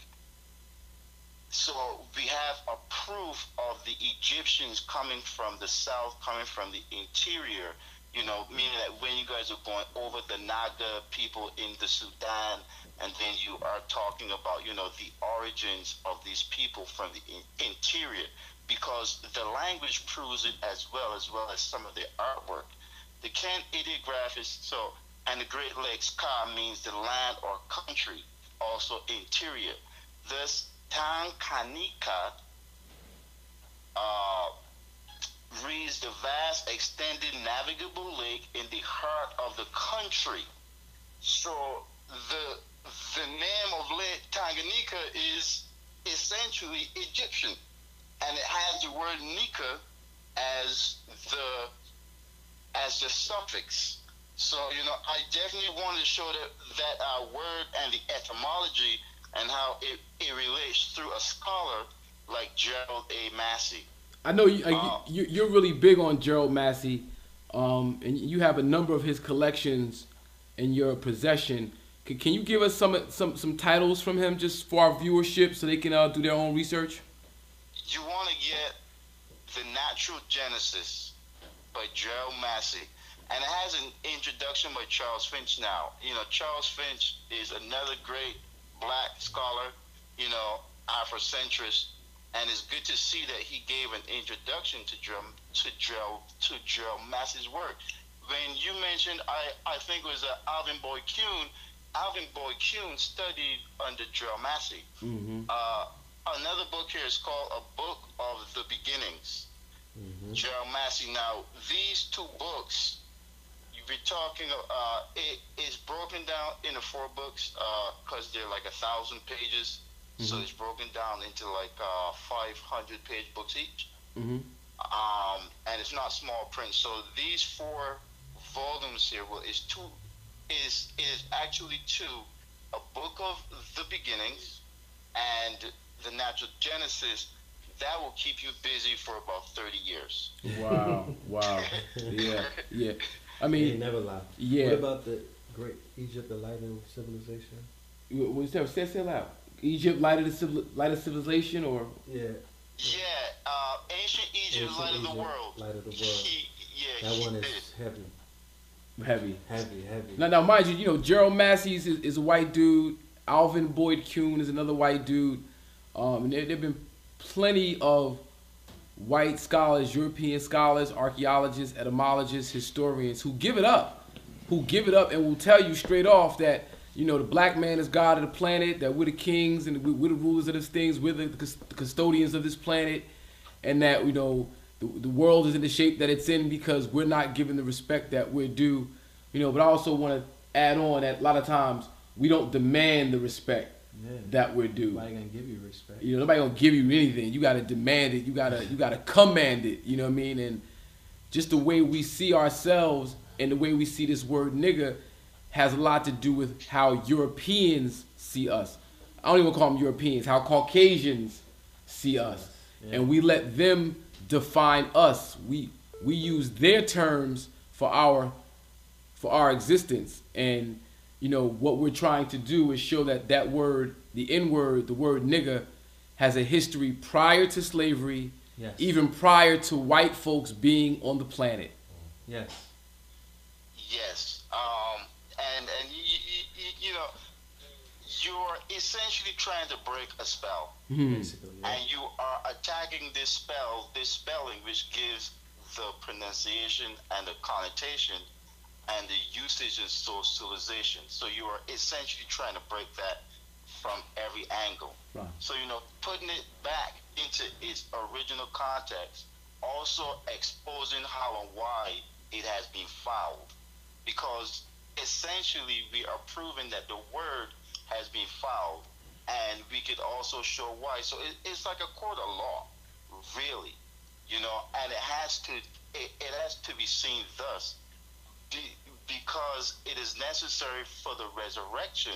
So we have a proof of the Egyptians coming from the south, coming from the interior, you know, meaning that when you guys are going over the Naga people in the Sudan, and then you are talking about, you know, the origins of these people from the interior, because the language proves it as well as some of the artwork. The Kent ideograph is so, and the Great Lakes, Ka means the land or country, also interior. Thus, Tanganyika reads the vast, extended, navigable lake in the heart of the country. So the name of Lake Tanganyika is essentially Egyptian, and it has the word Nika as the suffix. So, you know, I definitely want to show that word and the etymology and how it relates through a scholar like Gerald A. Massey. I know you're really big on Gerald Massey, and you have a number of his collections in your possession. Can you give us some titles from him just for our viewership so they can do their own research? You want to get The Natural Genesis by Gerald Massey. And it has an introduction by Charles Finch now. You know, Charles Finch is another great black scholar, you know, Afrocentrist, and it's good to see that he gave an introduction to Gerald Massey's work. When you mentioned, I think it was Alvin Boyd Kuhn. Alvin Boyd Kuhn studied under Gerald Massey. Mm-hmm. Another book here is called A Book of the Beginnings. Mm-hmm. Gerald Massey. Now, these two books, we're talking, it is broken down into 4 books because they're like 1,000 pages. Mm-hmm. So it's broken down into like 500-page books each. Mm-hmm. And it's not small print. So these 4 volumes here, well, is actually 2: A Book of the Beginnings and The Natural Genesis. That will keep you busy for about 30 years. Wow, wow, yeah. I mean, he never lied. Yeah. What about the great Egypt, the light of civilization? What's that? Say it loud. Egypt, light of civilization, or yeah, ancient Egypt, light of the world. Light of the world. That one is heavy. Heavy. Now, mind you, Gerald Massey is a white dude. Alvin Boyd Kuhn is another white dude. And there've been plenty of white scholars, European scholars, archaeologists, etymologists, historians who give it up and will tell you straight off that, the black man is God of the planet, that we're the kings and we're the rulers of these things, we're the custodians of this planet, and that, the world is in the shape that it's in because we're not given the respect that we're due. But I also want to add on that a lot of times we don't demand the respect that we're due. Nobody gonna give you respect. Nobody gonna give you anything. You gotta demand it. You gotta command it. You know what I mean? And just the way we see ourselves and the way we see this word nigga has a lot to do with how Europeans see us. I don't even call them Europeans. How Caucasians see us, and we let them define us. We use their terms for our existence, and what we're trying to do is show that word, the N-word, the word nigga, has a history prior to slavery, even prior to white folks being on the planet. Yes. Yes. And you're essentially trying to break a spell. Basically, and you are attacking this spelling, which gives the pronunciation and the connotation and the usage of socialization. So you are essentially trying to break that from every angle. Right. So, putting it back into its original context, also exposing how and why it has been fouled. Because essentially we are proving that the word has been fouled, and we could also show why. So it's like a court of law, really, and it has to be seen thus. Because it is necessary for the resurrection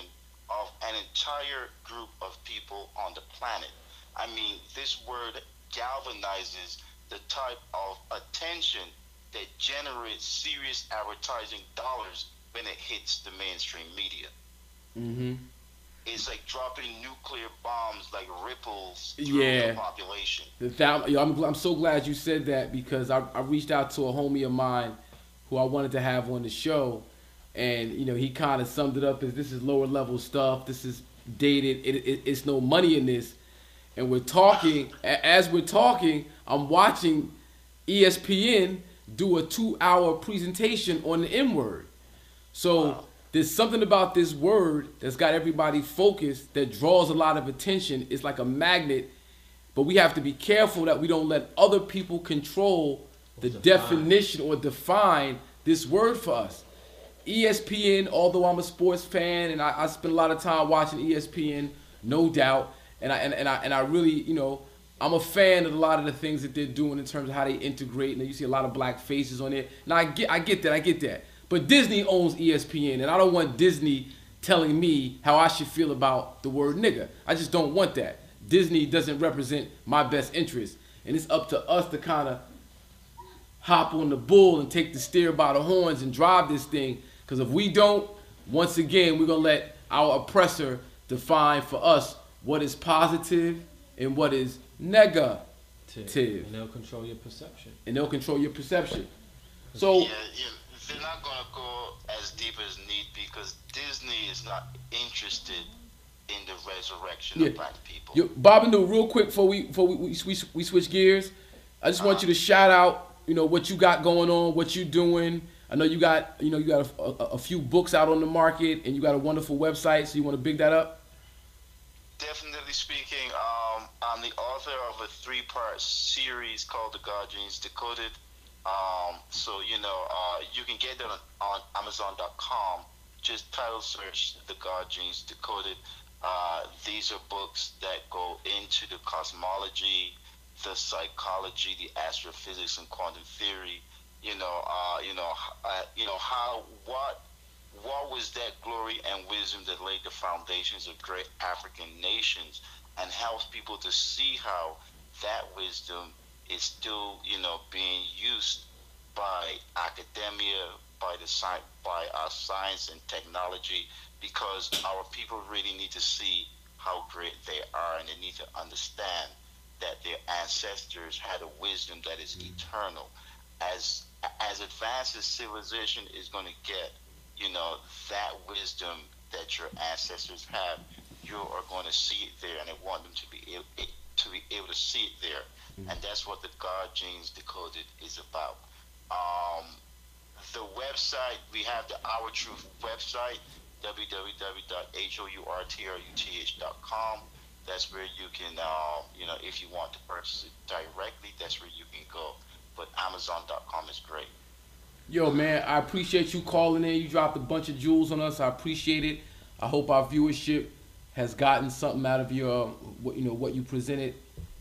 of an entire group of people on the planet. I mean, this word galvanizes the type of attention that generates serious advertising dollars when it hits the mainstream media. Mm-hmm. It's like dropping nuclear bombs like ripples through the population. I'm so glad you said that, because I reached out to a homie of mine who I wanted to have on the show, and he kind of summed it up as, this is lower level stuff, this is dated, it's no money in this. And we're talking, as we're talking, I'm watching ESPN do a 2-hour presentation on the N-word. So there's something about this word that's got everybody focused, that draws a lot of attention. It's like a magnet, but we have to be careful that we don't let other people control the definition or define this word for us. ESPN, although I'm a sports fan and I spend a lot of time watching ESPN, no doubt, and I really, I'm a fan of a lot of the things that they're doing in terms of how they integrate, and you see a lot of black faces on it. Now I get that. But Disney owns ESPN, and I don't want Disney telling me how I should feel about the word nigga. I just don't want that. Disney doesn't represent my best interest, and it's up to us to kind of hop on the bull and take the steer by the horns and drive this thing. Because if we don't, once again, we're going to let our oppressor define for us what is positive and what is negative. And they'll control your perception. So they're not going to go as deep as need, because Disney is not interested in the resurrection of black people. Bob and Lou, real quick before we switch gears, I just want you to shout out, what you got going on, what you doing. I know you got a few books out on the market, and you got a wonderful website, so you want to big that up? Definitely speaking, I'm the author of a 3-part series called The God Genes Decoded. So you can get that on Amazon.com. Just title search The God Genes Decoded. These are books that go into the cosmology, the psychology, the astrophysics, and quantum theory. What was that glory and wisdom that laid the foundations of great African nations, and helps people to see how that wisdom is still, being used by academia, by our science and technology, because our people really need to see how great they are, and they need to understand that their ancestors had a wisdom that is eternal. As advanced as civilization is going to get, that wisdom that your ancestors have, you are going to see it there, and I want them to be able to see it there. And that's what the God Genes Decoded is about. The website, we have the Our Truth website, www.hourtruth.com. That's where you can, if you want to purchase it directly, that's where you can go. But Amazon.com is great. Yo, man, I appreciate you calling in. You dropped a bunch of jewels on us. I appreciate it. I hope our viewership has gotten something out of your, what you presented.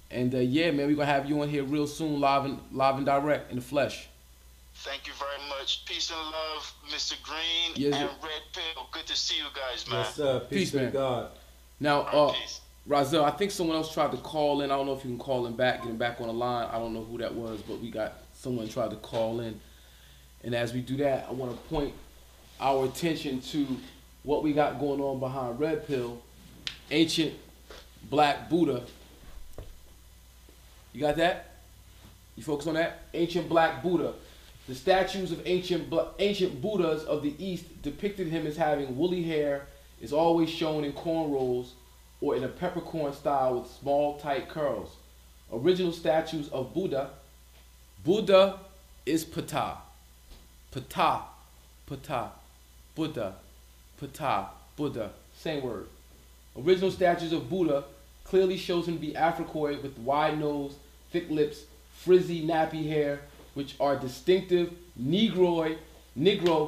And man, we're gonna have you on here real soon, live and direct in the flesh. Thank you very much. Peace and love, Mr. Green and Red Pill. Good to see you guys, man. Yes, sir. Peace man. God. Now, Razel, I think someone else tried to call in. I don't know if you can call him back, get him back on the line. I don't know who that was, but we got someone tried to call in. And as we do that, I want to point our attention to what we got going on behind Red Pill, ancient black Buddha. You got that? You focus on that? Ancient black Buddha. The statues of ancient Buddhas of the East depicted him as having woolly hair, is always shown in cornrows or in a peppercorn style with small, tight curls. Original statues of Buddha is Ptah. Ptah, Buddha, Ptah, Buddha, same word. Original statues of Buddha clearly shows him to be Africoid with wide nose, thick lips, frizzy nappy hair, which are distinctive Negro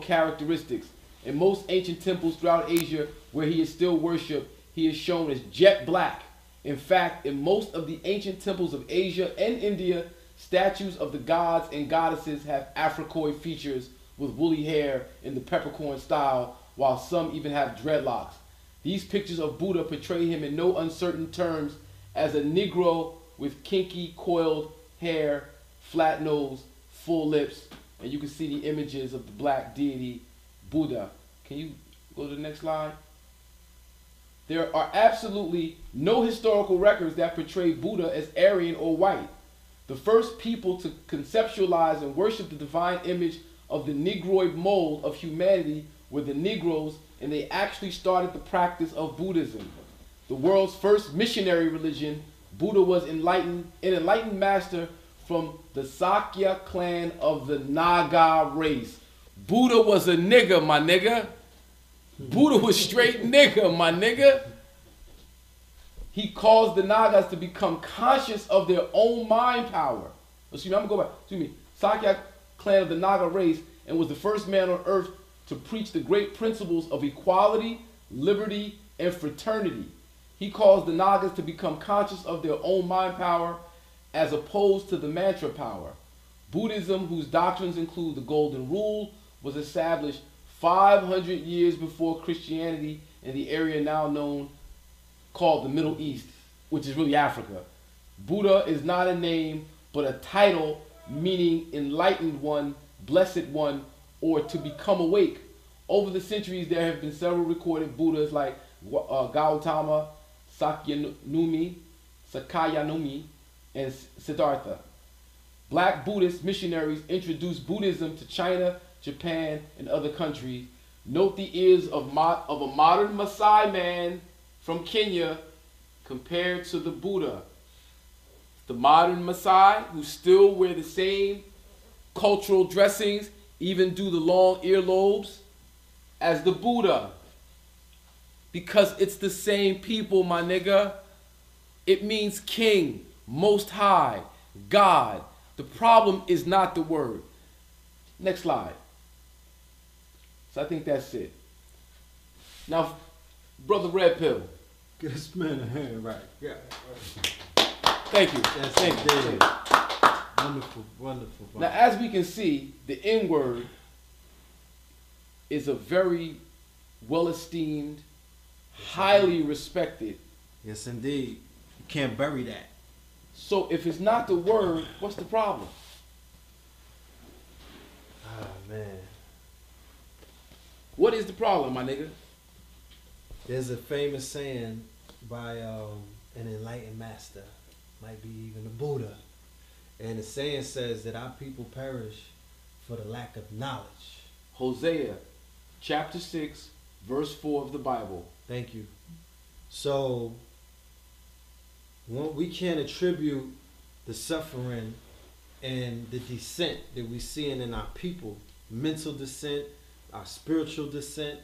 characteristics. In most ancient temples throughout Asia where he is still worshipped, he is shown as jet black. In fact, in most of the ancient temples of Asia and India, statues of the gods and goddesses have Africoid features with woolly hair in the peppercorn style, while some even have dreadlocks. These pictures of Buddha portray him in no uncertain terms as a Negro with kinky, coiled hair, flat nose, full lips, and you can see the images of the black deity Buddha. Can you go to the next slide? There are absolutely no historical records that portray Buddha as Aryan or white. The first people to conceptualize and worship the divine image of the Negroid mold of humanity were the Negroes, and they actually started the practice of Buddhism. The world's first missionary religion, Buddha was an enlightened master from the Sakya clan of the Naga race. Buddha was a nigga, my nigga. Buddha was straight nigga, my nigga. He caused the Nagas to become conscious of their own mind power. Excuse me, I'm gonna go back. Excuse me. Sakya clan of the Naga race, and was the first man on earth to preach the great principles of equality, liberty, and fraternity. He caused the Nagas to become conscious of their own mind power as opposed to the mantra power. Buddhism, whose doctrines include the Golden Rule, was established 500 years before Christianity in the area now known called the Middle East, which is really Africa. Buddha is not a name, but a title meaning enlightened one, blessed one, or to become awake. Over the centuries, there have been several recorded Buddhas like Gautama, Sakyanumi, and Siddhartha. Black Buddhist missionaries introduced Buddhism to China, Japan, and other countries. Note the ears of a modern Maasai man from Kenya compared to the Buddha. The modern Maasai who still wear the same cultural dressings, even do the long earlobes, as the Buddha. Because it's the same people, my nigga. It means king, most high, God. The problem is not the word. Next slide. So I think that's it. Now, Brother Red Pill. Get this man a hand right. Yeah. Thank you. Yes, Thank you. Wonderful, wonderful. Now, as we can see, the N-word is a very well-esteemed, highly respected. Yes, indeed. You can't bury that. So if it's not the word, what's the problem? Ah, man. What is the problem, my nigga? There's a famous saying by an enlightened master, might be even a Buddha. And the saying says that our people perish for the lack of knowledge. Hosea, chapter 6, verse 4 of the Bible. Thank you. So, we can't attribute the suffering and the descent that we're seeing in our people, mental descent, our spiritual descent,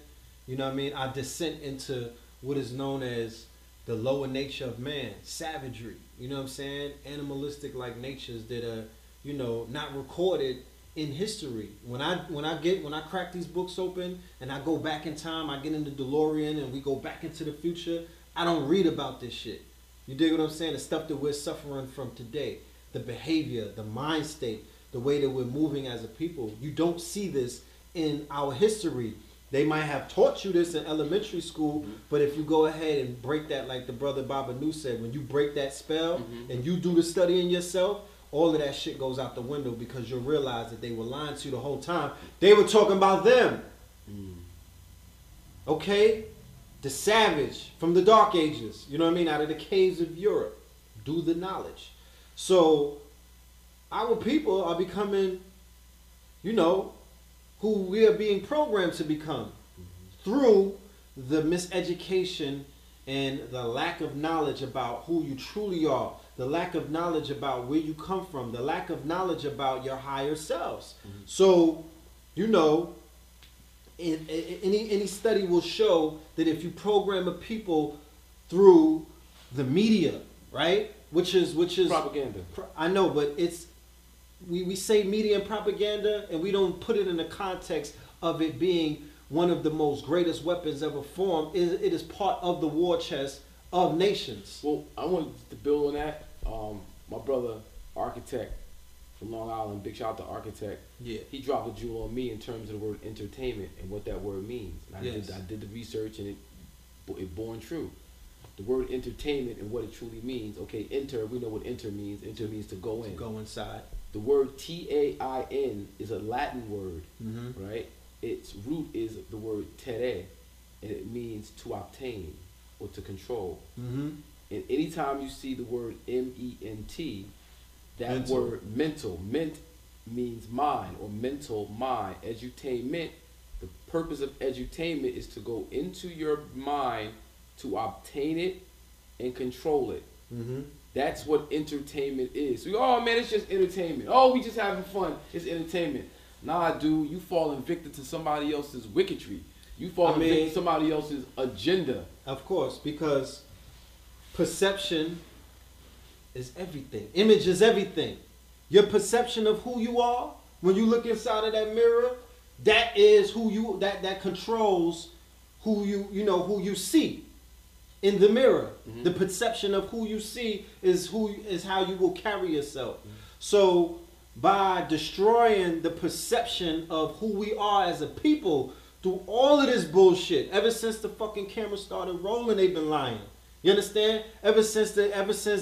you know what I mean? Our descent into what is known as the lower nature of man, savagery, you know what I'm saying? Animalistic like natures that are, you know, not recorded in history. When I crack these books open and I go back in time, I get in the DeLorean and we go back into the future, I don't read about this shit. You dig what I'm saying? The stuff that we're suffering from today, the behavior, the mind state, the way that we're moving as a people. You don't see this in our history. They might have taught you this in elementary school, but if you go ahead and break that, like the brother Baba Nu said, when you break that spell and you do the studying yourself, all of that shit goes out the window because you'll realize that they were lying to you the whole time. They were talking about them. Okay? The savage from the Dark Ages, you know what I mean? Out of the caves of Europe. Do the knowledge. So, our people are becoming, you know, who we are being programmed to become through the miseducation and the lack of knowledge about who you truly are, the lack of knowledge about where you come from, the lack of knowledge about your higher selves. So, you know, any study will show that if you program a people through the media, right, which is propaganda. I know, but it's we say media and propaganda, and we don't put it in the context of it being one of the most greatest weapons ever formed. It is part of the war chest of nations. Well, I wanted to build on that. My brother, Architect from Long Island, big shout out to Architect. Yeah. He dropped a jewel on me in terms of the word entertainment and what that word means. And I did the research, and it born true. the word entertainment and what it truly means. Okay, enter, we know what enter means. Enter means to go in. To go inside. The word T-A-I-N is a Latin word, right? Its root is the word tere, and it means to obtain or to control. And anytime you see the word M-E-N-T, that mental. word mental, ment means mind or mental mind. Edutainment, the purpose of edutainment is to go into your mind to obtain it and control it. That's what entertainment is. So, oh man, it's just entertainment. Oh, we just having fun. It's entertainment. Nah, dude, you falling victim to somebody else's wickedry. You falling victim to somebody else's agenda. Of course, because perception is everything. Image is everything. Your perception of who you are when you look inside of that mirror, that is who you that controls who who you see in the mirror. The perception of who you see is how you will carry yourself. So by destroying the perception of who we are as a people through all of this bullshit, ever since the fucking camera started rolling, they've been lying. You understand? Ever since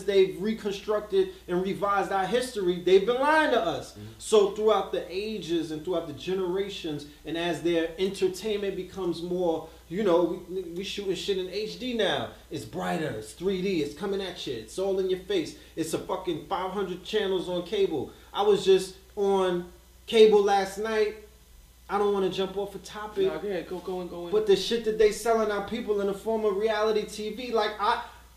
they've reconstructed and revised our history, they've been lying to us. So throughout the ages and throughout the generations, and as their entertainment becomes more, we shooting shit in HD now. It's brighter, it's 3D, it's coming at you, it's all in your face. It's a fucking 500 channels on cable. I was just on cable last night. I don't want to jump off a topic. Nah, go ahead, go in. But the shit that they selling our people in the form of reality TV,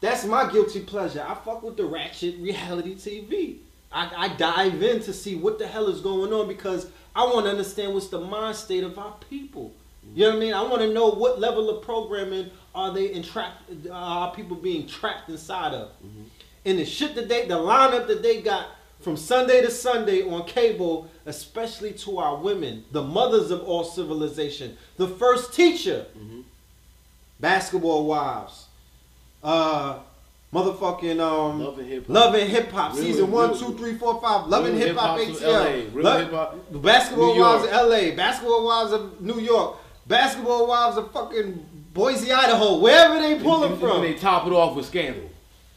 that's my guilty pleasure. I fuck with the ratchet reality TV. I dive in to see what the hell is going on because I want to understand what's the mind state of our people. You know what I mean? I want to know what level of programming are our people being trapped inside of. And the shit that the lineup that they got from Sunday to Sunday on cable, especially to our women, the mothers of all civilization, the first teacher, Basketball Wives, motherfucking Love and Hip Hop, season 1, 2, 3, 4, 5, Love and Hip Hop ATL, Basketball Wives of LA, Basketball Wives of New York, Basketball Wives of fucking Boise, Idaho, wherever they pulling from. And they top it off with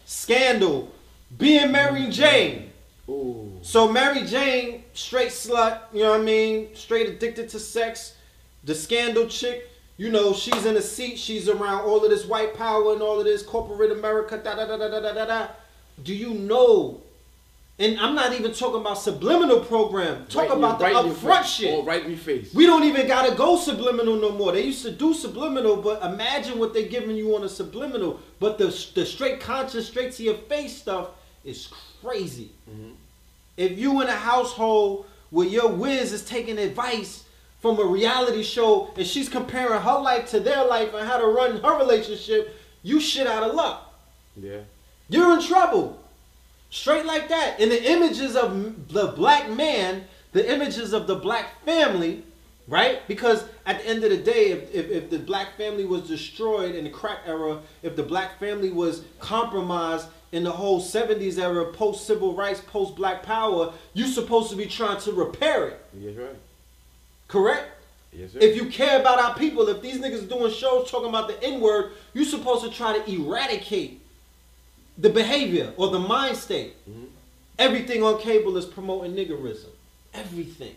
Scandal, Being Mary Jane. Ooh. So Mary Jane, straight slut, you know what I mean? Straight addicted to sex. The Scandal chick, she's in a seat. She's around all of this white power and all of this corporate America. Do you know? And I'm not even talking about subliminal program. Talk about the upfront shit. Or right in your face. We don't even gotta go subliminal no more. They used to do subliminal, but imagine what they're giving you on a subliminal. But the straight conscious, straight to your face stuff is crazy. If you in a household where your whiz is taking advice from a reality show and she's comparing her life to their life and how to run her relationship, you shit out of luck. Yeah. You're in trouble. Straight like that. And the images of the black man, the images of the black family, right? Because at the end of the day, if the black family was destroyed in the crack era, if the black family was compromised in the whole 70s era, post-civil rights, post-black power, you're supposed to be trying to repair it. Yes, right. Correct? Yes, sir. If you care about our people, if these niggas doing shows talking about the N-word, you're supposed to try to eradicate the behavior or the mind state. Everything on cable is promoting niggerism. Everything.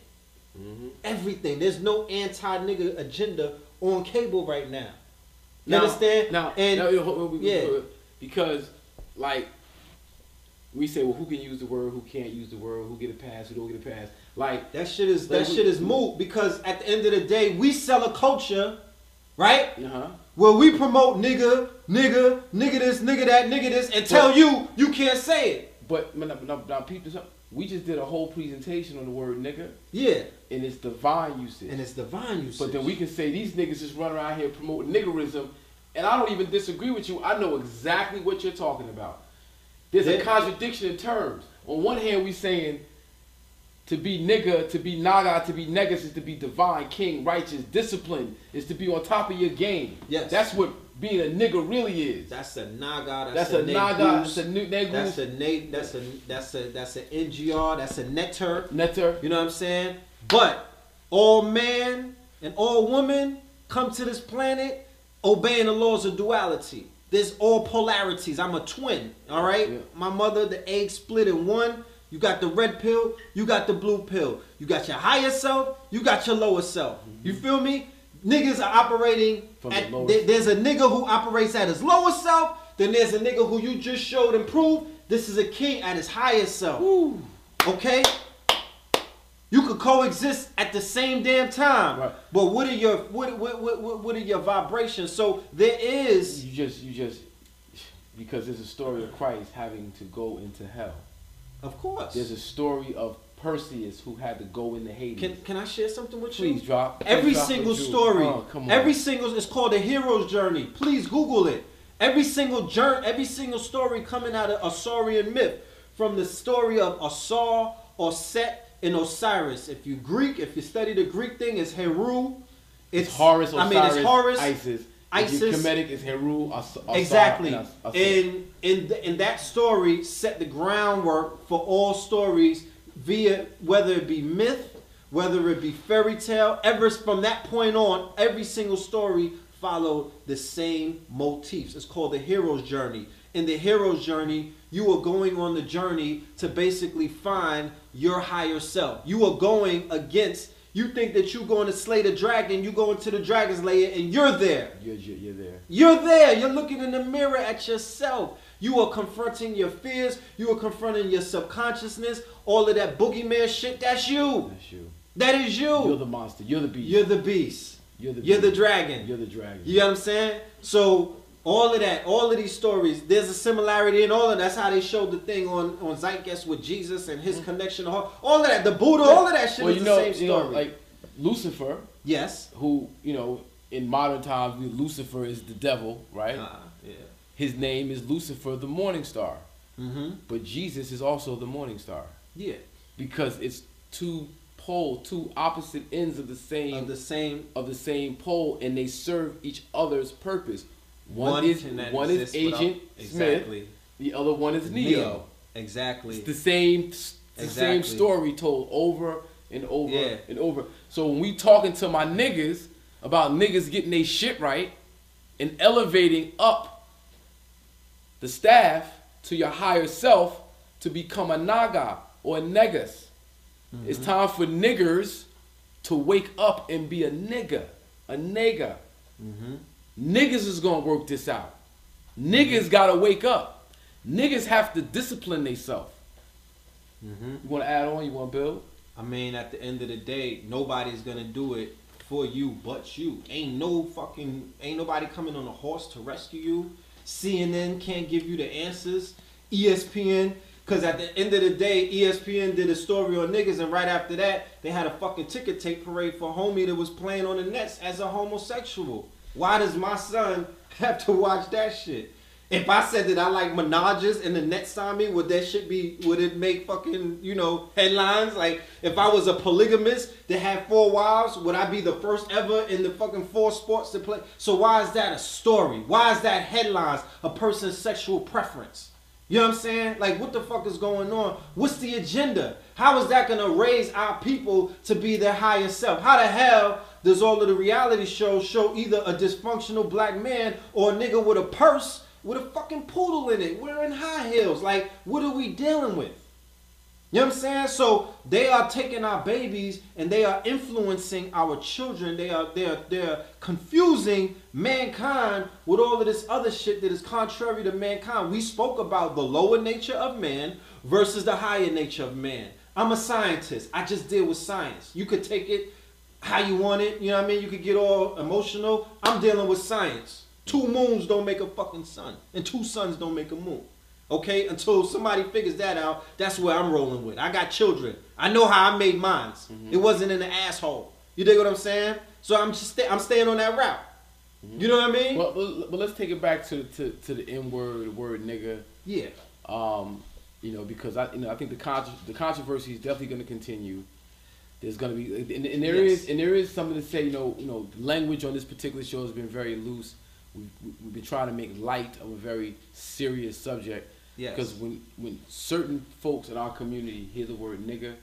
Everything. There's no anti-nigger agenda on cable right now. You understand? Because, like, we say, well, who can use the word, who can't use the word, who get a pass, who don't get a pass. Like that shit is moot because at the end of the day, we sell a culture, right? Where we promote nigga this, nigga that, nigga this, and tell you can't say it. But now people, we just did a whole presentation on the word nigga. Yeah. And it's divine usage. But then we can say these niggas just run around here promoting niggerism, and I don't even disagree with you. I know exactly what you're talking about. There's a contradiction in terms. On one hand, we saying to be nigga, to be naga, to be negus is to be divine, king, righteous, disciplined, is to be on top of your game. Yes. That's what being a nigga really is. That's a naga, that's a naga, that's a negus. That's an NGR, that's a netter. Netter. You know what I'm saying? But all man and all woman come to this planet obeying the laws of duality. There's all polarities. I'm a twin, all right? Yeah. My mother, the egg split in one. You got the red pill, you got the blue pill. You got your higher self, you got your lower self. You feel me? Niggas are operating From at, the lowest. there's a nigga who operates at his lower self, then there's a nigga who you just showed and proved this is a king at his higher self. Woo. Okay? You could coexist at the same damn time. Right. But what are your vibrations? So there is You just because there's a story of Christ having to go into hell. of course. There's a story of Perseus who had to go into Hades. Can I share something with Please you? drop. Every Drop single with you. story, Oh, come on. every single, it's called a hero's journey. Please Google it. Every single story coming out of Asaurian myth, from the story of Asar or Set and Osiris. If you study the Greek thing, it's Heru. It's Horus, Osiris, it's Horus, Isis. Isis. If you're Kemetic, it's Heru, Asar, Exactly. and Aset. In that story set the groundwork for all stories via whether it be myth, whether it be fairy tale. Ever from that point on, every single story followed the same motifs. It's called the hero's journey. In the hero's journey, you are going on the journey to basically find your higher self. You are going against. You think that you're going to slay the dragon, you go into the dragon's lair and you're there. You're there. You're there. You're looking in the mirror at yourself. You are confronting your fears. You are confronting your subconsciousness. All of that boogeyman shit, that's you. That's you. That is you. You're the monster. You're the beast. You're the beast. You're the You're the beast. dragon. You're the dragon. You know what I'm saying? So all of that, all of these stories, there's a similarity in all of that. That's how they showed the thing on Zeitgeist with Jesus and his connection to all of that. The Buddha, all of that shit is the same story. Like Lucifer, yes. who, in modern times, Lucifer is the devil, right? Yeah. His name is Lucifer, the morning star. Mm-hmm. But Jesus is also the morning star. Yeah. Because it's two opposite ends of the same pole, and they serve each other's purpose. One is Agent Smith, the other one is Neo. Exactly. It's the same story told over and over and over. So when we talking to my niggas about niggas getting their shit right and elevating up the staff to your higher self to become a naga or a negus. Mm-hmm. It's time for niggers to wake up and be a nigga, a nigga. Mm-hmm. Niggas is gonna work this out. Niggas gotta wake up. Niggas have to discipline themselves. Mm-hmm. You wanna add on? You wanna build? I mean, at the end of the day, nobody's gonna do it for you but you. Ain't nobody coming on a horse to rescue you. CNN can't give you the answers. ESPN, because at the end of the day, ESPN did a story on niggas, and right after that, they had a fucking ticket tape parade for homie that was playing on the Nets as a homosexual. Why does my son have to watch that shit? If I said that I like Menages and the Nets signed me, would it make fucking, headlines? Like, if I was a polygamist that had 4 wives, would I be the first ever in the fucking 4 sports to play? So why is that a story? Why is that headlines? A person's sexual preference. You know what I'm saying? Like, what the fuck is going on? What's the agenda? How is that going to raise our people to be their higher self? How the hell does all of the reality shows show either a dysfunctional black man or a nigga with a purse with a fucking poodle in it, wearing high heels? Like, what are we dealing with? You know what I'm saying? So they are taking our babies and they are influencing our children. They are confusing mankind with all of this other shit that is contrary to mankind. We spoke about the lower nature of man versus the higher nature of man. I'm a scientist. I just deal with science. You could take it how you want it. You know what I mean? You could get all emotional. I'm dealing with science. 2 moons don't make a fucking sun, and 2 suns don't make a moon. Okay, until somebody figures that out, that's where I'm rolling with. I got children. I know how I made mine. Mm-hmm. It wasn't in the asshole. You dig what I'm saying? So I'm staying on that route. Mm-hmm. You know what I mean? Well, let's take it back to the N-word, word nigga. Yeah. Because I think the controversy is definitely going to continue. There's going to be and there is something to say. Language on this particular show has been very loose. We've been trying to make light of a very serious subject. Yes. Because when certain folks in our community hear the word nigga,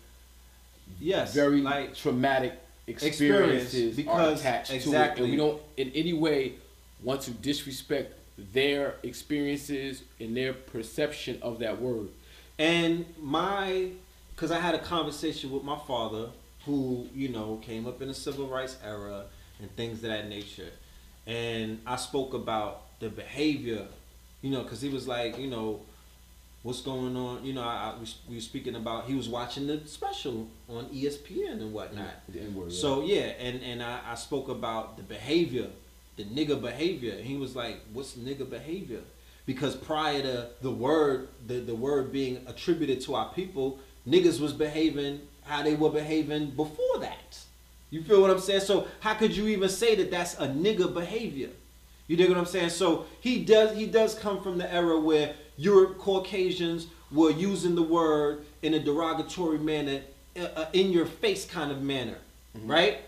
yes, very traumatic experiences because are attached exactly. to it. And we don't in any way want to disrespect their experiences and their perception of that word. And because I had a conversation with my father, who, you know, came up in the civil rights era and things of that nature. And I spoke about the behavior, you know, because he was like, you know, what's going on? You know, we were speaking about, he was watching the special on ESPN and whatnot. The N-word, yeah. So, yeah, and I spoke about the behavior, the nigga behavior. And he was like, what's nigga behavior? Because prior to the word being attributed to our people, niggas was behaving how they were behaving before that. You feel what I'm saying? So how could you even say that that's a nigga behavior? You dig what I'm saying? So he does come from the era where Caucasians were using the word in a derogatory manner, in your face kind of manner, right?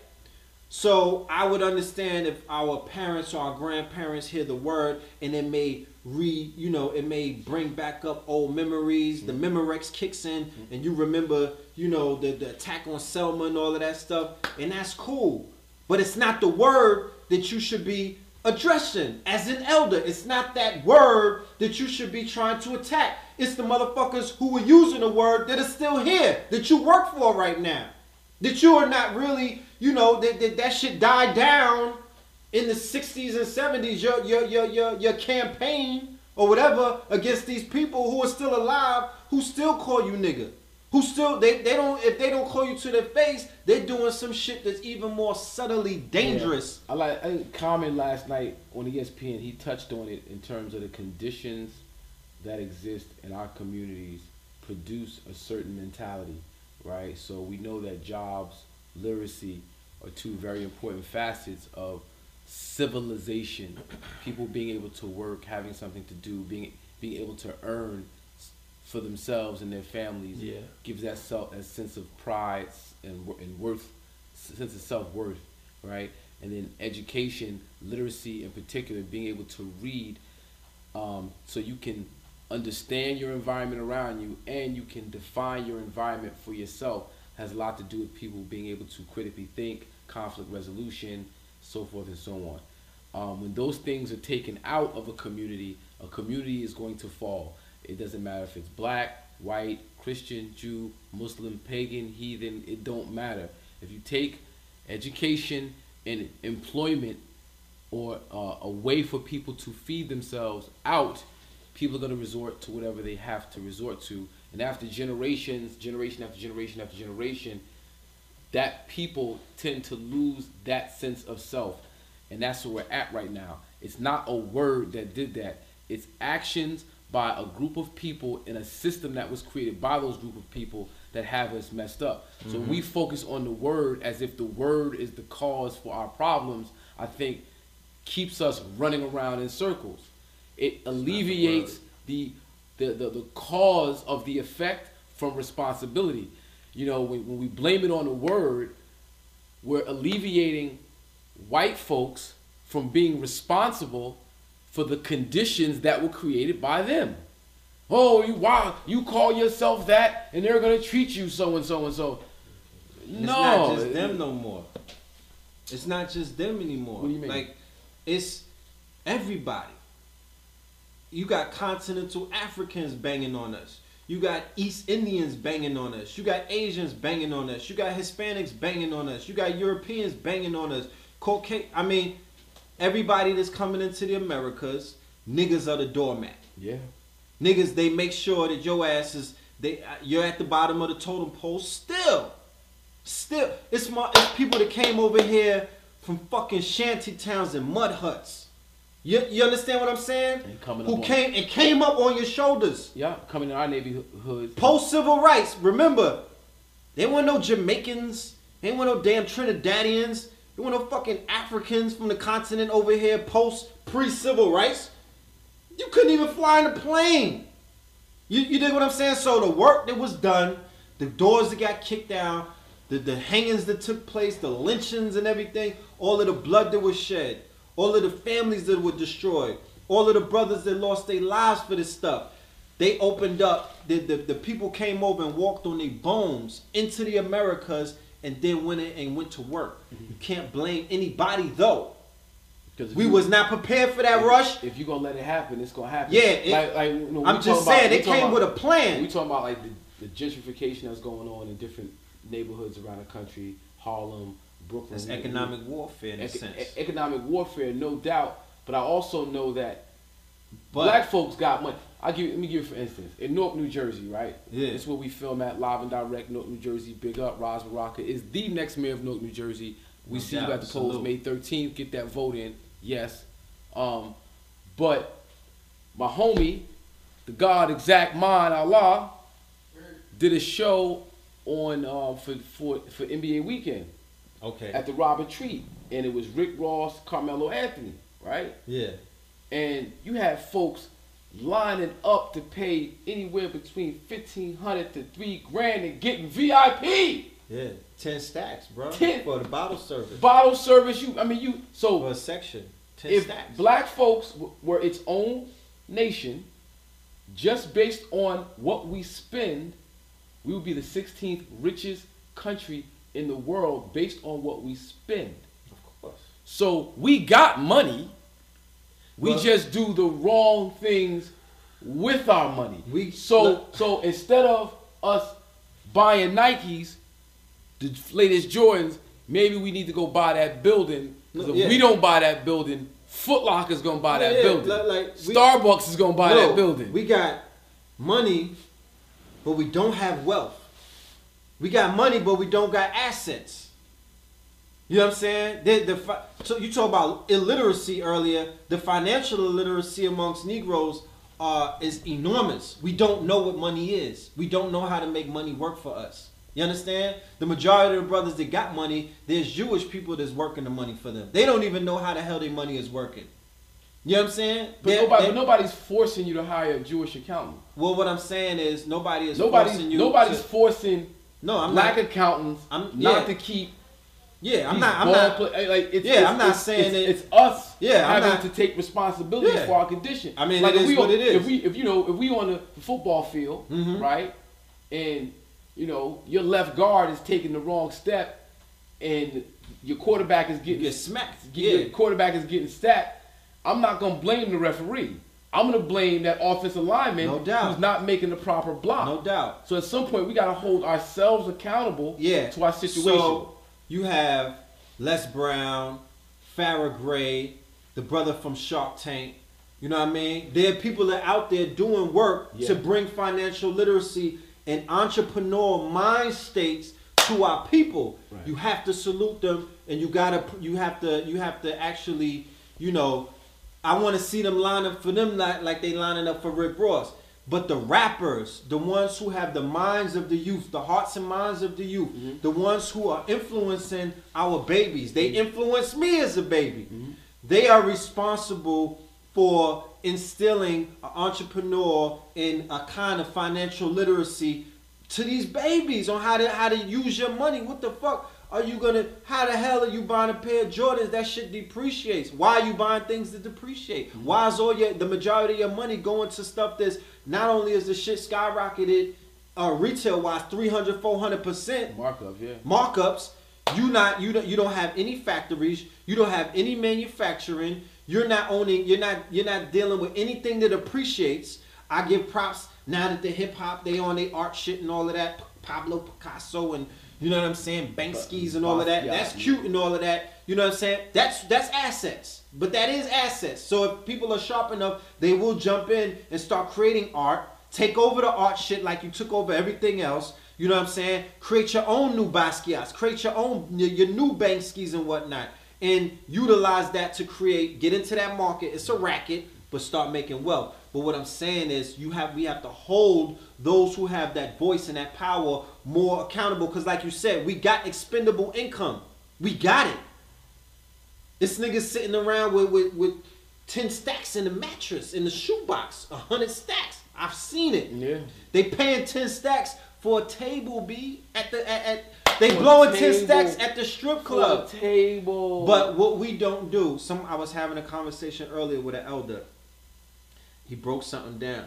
So I would understand if our parents or our grandparents hear the word and it may it may bring back up old memories. The Memorex kicks in and you remember, you know, the attack on Selma and all of that stuff, and that's cool. But it's not the word that you should be addressing as an elder. It's not that word that you should be trying to attack. It's the motherfuckers who are using the word that are still here, that you work for right now. That you are not really, you know, that shit died down in the 60s and 70s, your campaign or whatever against these people who are still alive, who still call you nigga. Who still, they don't, if they don't call you to their face, they're doing some shit that's even more subtly dangerous. Yeah. I think Common last night on ESPN, he touched on it in terms of the conditions that exist in our communities produce a certain mentality, right? So we know that jobs, literacy are two very important facets of civilization. People being able to work, having something to do, being able to earn for themselves and their families, gives that sense of pride and worth, sense of self-worth, right? And then education, literacy in particular, being able to read, so you can understand your environment around you and you can define your environment for yourself, has a lot to do with people being able to critically think, conflict resolution, so forth and so on. When those things are taken out of a community is going to fall. It doesn't matter if it's black, white, Christian, Jew, Muslim, pagan, heathen, it don't matter. If you take education and employment or a way for people to feed themselves out, people are going to resort to whatever they have to resort to. And after generation after generation, that people tend to lose that sense of self. And that's where we're at right now. It's not a word that did that. It's actions by a group of people in a system that was created by those group of people that have us messed up. So we focus on the word as if the word is the cause for our problems, I think keeps us running around in circles. It alleviates the cause of the effect from responsibility. You know, when we blame it on the word, we're alleviating white folks from being responsible for the conditions that were created by them. Oh, you call yourself that and they're going to treat you so and so and so. No. It's not just them no more. It's not just them anymore. What do you mean? Like, it's everybody. You got continental Africans banging on us. You got East Indians banging on us. You got Asians banging on us. You got Hispanics banging on us. You got Europeans banging on us. I mean, everybody that's coming into the Americas, niggas are the doormat. Yeah. Niggas, they make sure that your ass is, you're at the bottom of the totem pole still. It's people that came over here from fucking shanty towns and mud huts. You understand what I'm saying? Came up on your shoulders. Yeah, coming in our neighborhoods. Post civil rights. Remember, there weren't no Jamaicans. There weren't no damn Trinidadians. There weren't no fucking Africans from the continent over here pre-civil rights. You couldn't even fly in a plane. You dig what I'm saying? So the work that was done, the doors that got kicked down, the hangings that took place, the lynchings and everything, all of the blood that was shed, all of the families that were destroyed, all of the brothers that lost their lives for this stuff. They opened up, the people came over and walked on their bones into the Americas and then went to work. You can't blame anybody though. Because We was not prepared for that rush. If you're gonna let it happen, it's gonna happen. Yeah, I'm just saying it came with a plan. We talking about like the gentrification that's going on in different neighborhoods around the country, Harlem, Brooklyn. That's economic warfare in a sense. Economic warfare, no doubt. But I also know that black folks got money. Let me give you for instance, in Newark, New Jersey, right? Yeah. It's where we film at, live and direct, Newark, New Jersey. Big up, Roz Baraka is the next mayor of Newark, New Jersey. We see you at the polls May 13th. Get that vote in. Yes. But my homie, the God Exact Mind Allah, did a show on for NBA weekend. Okay. At the Robert Treat, and it was Rick Ross, Carmelo Anthony, right? Yeah. And you had folks lining up to pay anywhere between $1,500 to $3,000 and getting VIP. Yeah, 10 stacks, bro. 10 for the bottle service. Bottle service. So for a section. 10 if stacks. black folks were its own nation, just based on what we spend, we would be the 16th richest country in the world based on what we spend. Of course. So we got money. We just do the wrong things with our money. So instead of us buying Nikes, the latest Jordans, maybe we need to go buy that building. Because if we don't buy that building, Foot Locker's gonna buy that building. Starbucks is gonna buy that building. We got money, but we don't have wealth. We got money, but we don't got assets. You know what I'm saying? So you talk about illiteracy earlier. The financial illiteracy amongst Negroes is enormous. We don't know what money is. We don't know how to make money work for us. You understand? The majority of the brothers that got money, there's Jewish people that's working the money for them. They don't even know how the hell their money is working. You know what I'm saying? But nobody's forcing you to hire a Jewish accountant. Well, what I'm saying is nobody's forcing black accountants not to keep. Yeah, I'm not saying it's us having to take responsibility for our condition. I mean, like it is what it is. If we on the football field, right, and your left guard is taking the wrong step, and your quarterback is getting smacked. Your quarterback is getting sacked. I'm not gonna blame the referee. I'm gonna blame that offensive lineman who's not making the proper block. No doubt. So at some point we gotta hold ourselves accountable to our situation. So you have Les Brown, Farrah Gray, the brother from Shark Tank. You know what I mean? There are people that are out there doing work to bring financial literacy and entrepreneurial mind states to our people. Right. You have to salute them, and you have to actually, I want to see them line up for them like they lining up for Rick Ross. But the rappers, the ones who have the minds of the youth, the hearts and minds of the youth, the ones who are influencing our babies, they influenced me as a baby. They are responsible for instilling an entrepreneur in a kind of financial literacy to these babies on how to use your money. What the fuck? How the hell are you buying a pair of Jordans? That shit depreciates. Why are you buying things that depreciate? Why is the majority of your money going to stuff that's not only is the shit skyrocketed retail wise 300-400% markups, you don't have any factories, you don't have any manufacturing, you're not dealing with anything that appreciates. I give props now that the hip hop they on their art shit and all of that, Pablo Picasso and you know what I'm saying, Bankskis and all of that. That's cute and all of that. You know what I'm saying? That's assets. But that is assets. So if people are sharp enough, they will jump in and start creating art. Take over the art shit like you took over everything else. You know what I'm saying? Create your own new Basquiat's. Create your own, your new Bankskis and whatnot. And utilize that to get into that market. It's a racket, but start making wealth. But what I'm saying is we have to hold those who have that voice and that power more accountable. Because like you said, we got expendable income. We got it. This nigga's sitting around with 10 stacks in the mattress, in the shoebox, 100 stacks. I've seen it. Yeah. They paying 10 stacks for a table, B. They blowing 10 stacks at the strip club. For a table. But what we don't do, I was having a conversation earlier with an elder. He broke something down.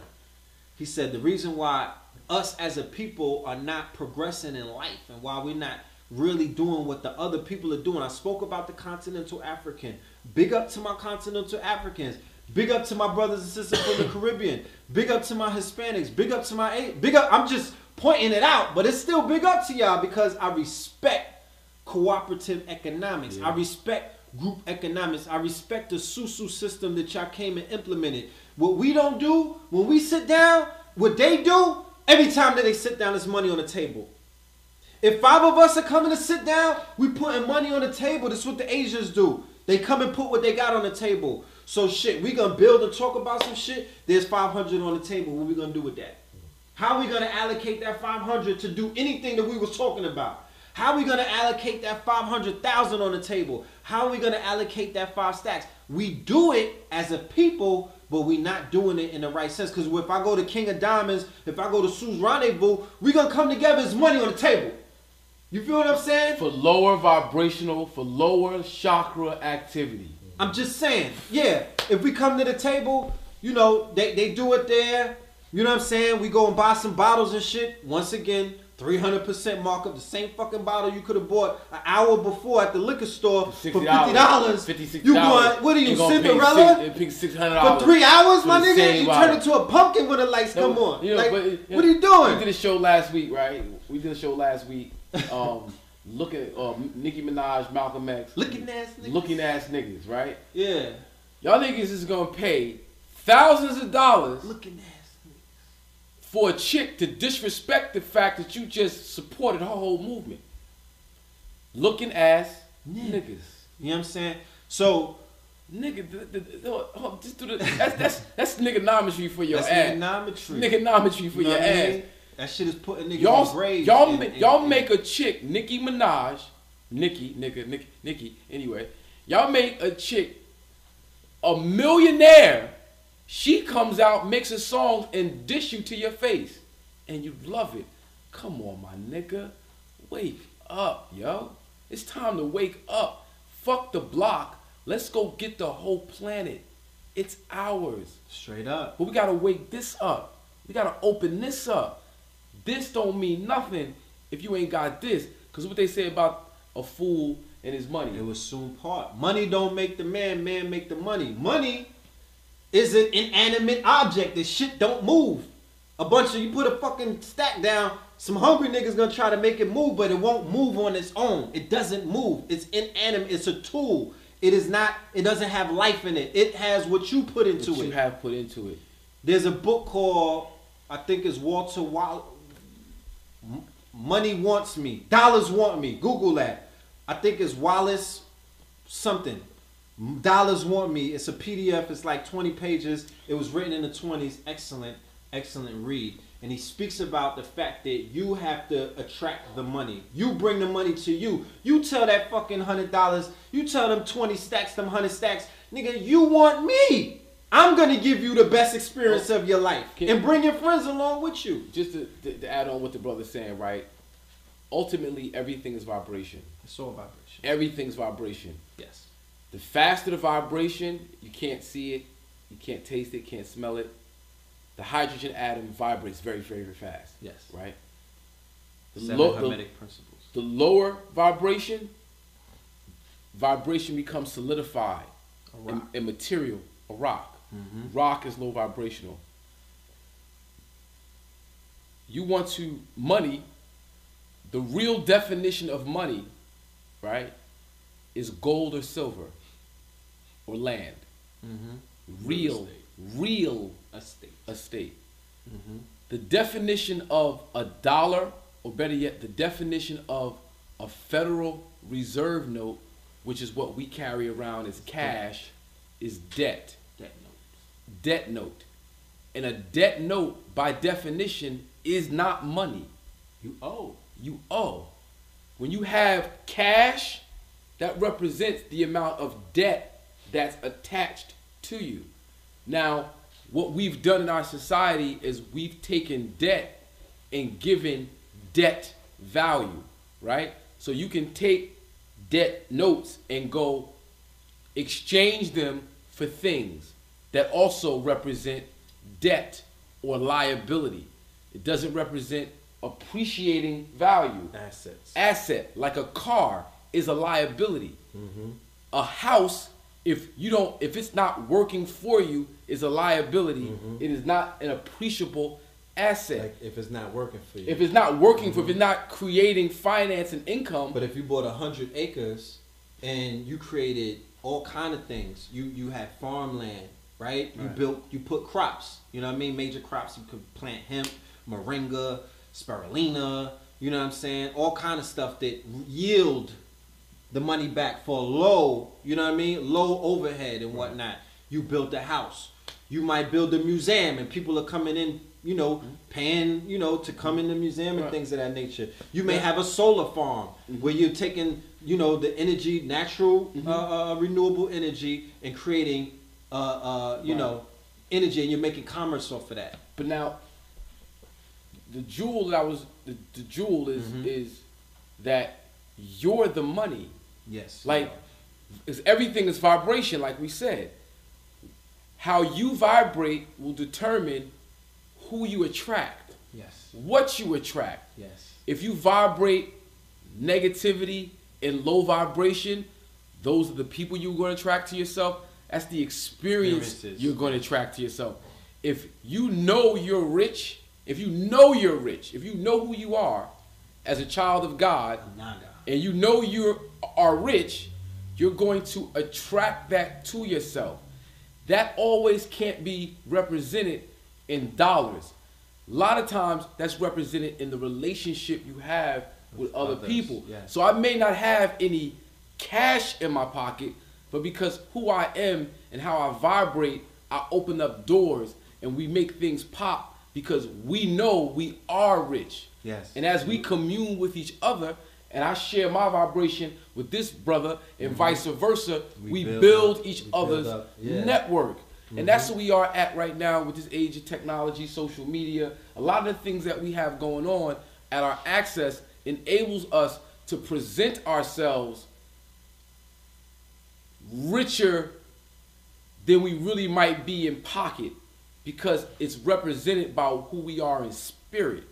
He said the reason why us as a people are not progressing in life and why we're not really doing what the other people are doing. I spoke about the continental African. Big up to my continental Africans. Big up to my brothers and sisters from the Caribbean. Big up to my Hispanics. Big up to my big up. I'm just pointing it out, but it's still big up to y'all because I respect cooperative economics. I respect group economics. I respect the Susu system that y'all came and implemented. What we don't do when we sit down, what they do, every time that they sit down, there's money on the table. If 5 of us are coming to sit down, we putting money on the table. That's what the Asians do. They come and put what they got on the table. So shit, we gonna build and talk about some shit. There's 500 on the table. What we gonna do with that? How are we gonna allocate that 500 to do anything that we was talking about? How are we gonna allocate that 500,000 on the table? How are we gonna allocate that 5 stacks? We do it as a people, but we not doing it in the right sense. Because if I go to King of Diamonds, if I go to Sue's Rendezvous, we gonna come together as money on the table. You feel what I'm saying? For lower vibrational, for lower chakra activity. I'm just saying, yeah, if we come to the table, you know, they do it there. You know what I'm saying? We go and buy some bottles and shit. Once again, 300% markup. The same fucking bottle you could have bought an hour before at the liquor store for $50. $56. You going, what are you, Cinderella? Pay $600 for 3 hours, my nigga? You bottle. turn into a pumpkin when the lights come on. You know, like, but, what are you doing? We did a show last week, right? Looking at Nicki Minaj, Malcolm X. Looking ass niggas, right? Yeah. Y'all niggas is gonna pay thousands of dollars for a chick to disrespect the fact that you just supported her whole movement. Looking ass niggas. You know what I'm saying? So, nigga, just do that's niggonometry for your that's ass. Niggonometry for your ass. That shit is putting niggas in graves. Y'all make a chick, Nicki Minaj, Nicki, anyway. Y'all make a chick a millionaire. She comes out, makes a song, and dish you to your face. And you love it. Come on, my nigga. Wake up, yo. It's time to wake up. Fuck the block. Let's go get the whole planet. It's ours. Straight up. But we gotta wake this up. We gotta open this up. This don't mean nothing if you ain't got this. Because what they say about a fool and his money. It was soon part. Money don't make the man, man make the money. Money is an inanimate object. This shit don't move. You put a fucking stack down, some hungry niggas gonna try to make it move, but it won't move on its own. It doesn't move. It's inanimate. It's a tool. It doesn't have life in it. It has what you put into it. What you have put into it. There's a book called, I think it's Walter Money Wants Me. Dollars Want Me. Google that. I think it's Wallace something. Dollars Want Me. It's a PDF. It's like 20 pages. It was written in the 20s. Excellent read. And he speaks about the fact that you have to attract the money. You bring the money to you. You tell that fucking $100. You tell them 20 stacks, them 100 stacks. Nigga, you want me. I'm going to give you the best experience of your life. And bring your friends along with you. Just to add on what the brother's saying, right? Ultimately, everything is vibration. It's all vibration. Everything's vibration. Yes. The faster the vibration, you can't see it, you can't taste it, can't smell it. The hydrogen atom vibrates very, very, very fast. Yes. Right? The Hermetic principles. The lower vibration becomes solidified and material, a rock. Mm-hmm. Rock is low vibrational. You want to money, the real definition of money, right, is gold or silver or land. Mm-hmm. Real estate. Mm-hmm. The definition of a dollar, or better yet, the definition of a Federal Reserve note, which is what we carry around as cash, is debt. Debt note. And a debt note, by definition, is not money. You owe. When you have cash, that represents the amount of debt that's attached to you. Now, what we've done in our society is we've taken debt and given debt value, right? So you can take debt notes and go exchange them for things that also represent debt or liability. It doesn't represent appreciating value. Assets. Like a car is a liability. A house, if it's not working for you, is a liability. It is not an appreciable asset. Like if it's not working for you. If it's not working for, if it's not creating finance and income. But if you bought 100 acres and you created all kind of things, you had farmland, right? You put crops, you know what I mean? Major crops. You could plant hemp, moringa, spirulina, you know what I'm saying? All kind of stuff that yield the money back for low, you know what I mean? Low overhead and whatnot. You built a house. You might build a museum and people are coming in, you know, paying, you know, to come in the museum and things of that nature. You may have a solar farm where you're taking, you know, the energy, natural, renewable energy, and creating, you know, energy, and you're making commerce off of that. But now, the jewel is that you're the money. Yes. Like, everything is vibration, like we said. How you vibrate will determine who you attract. Yes. What you attract. Yes. If you vibrate negativity and low vibration, those are the people you're going to attract to yourself. That's the experiences you're going to attract to yourself. If you know you're rich, if you know who you are as a child of God, and you know you are rich, you're going to attract that to yourself. That always can't be represented in dollars. A lot of times that's represented in the relationship you have with other people. Yes. So I may not have any cash in my pocket, but because who I am and how I vibrate, I open up doors and we make things pop because we know we are rich. Yes. And as we commune with each other, and I share my vibration with this brother, and vice versa, we build each other's network. And that's where we are at right now with this age of technology, social media. A lot of the things that we have going on at our access enables us to present ourselves richer than we really might be in pocket because it's represented by who we are in spirit.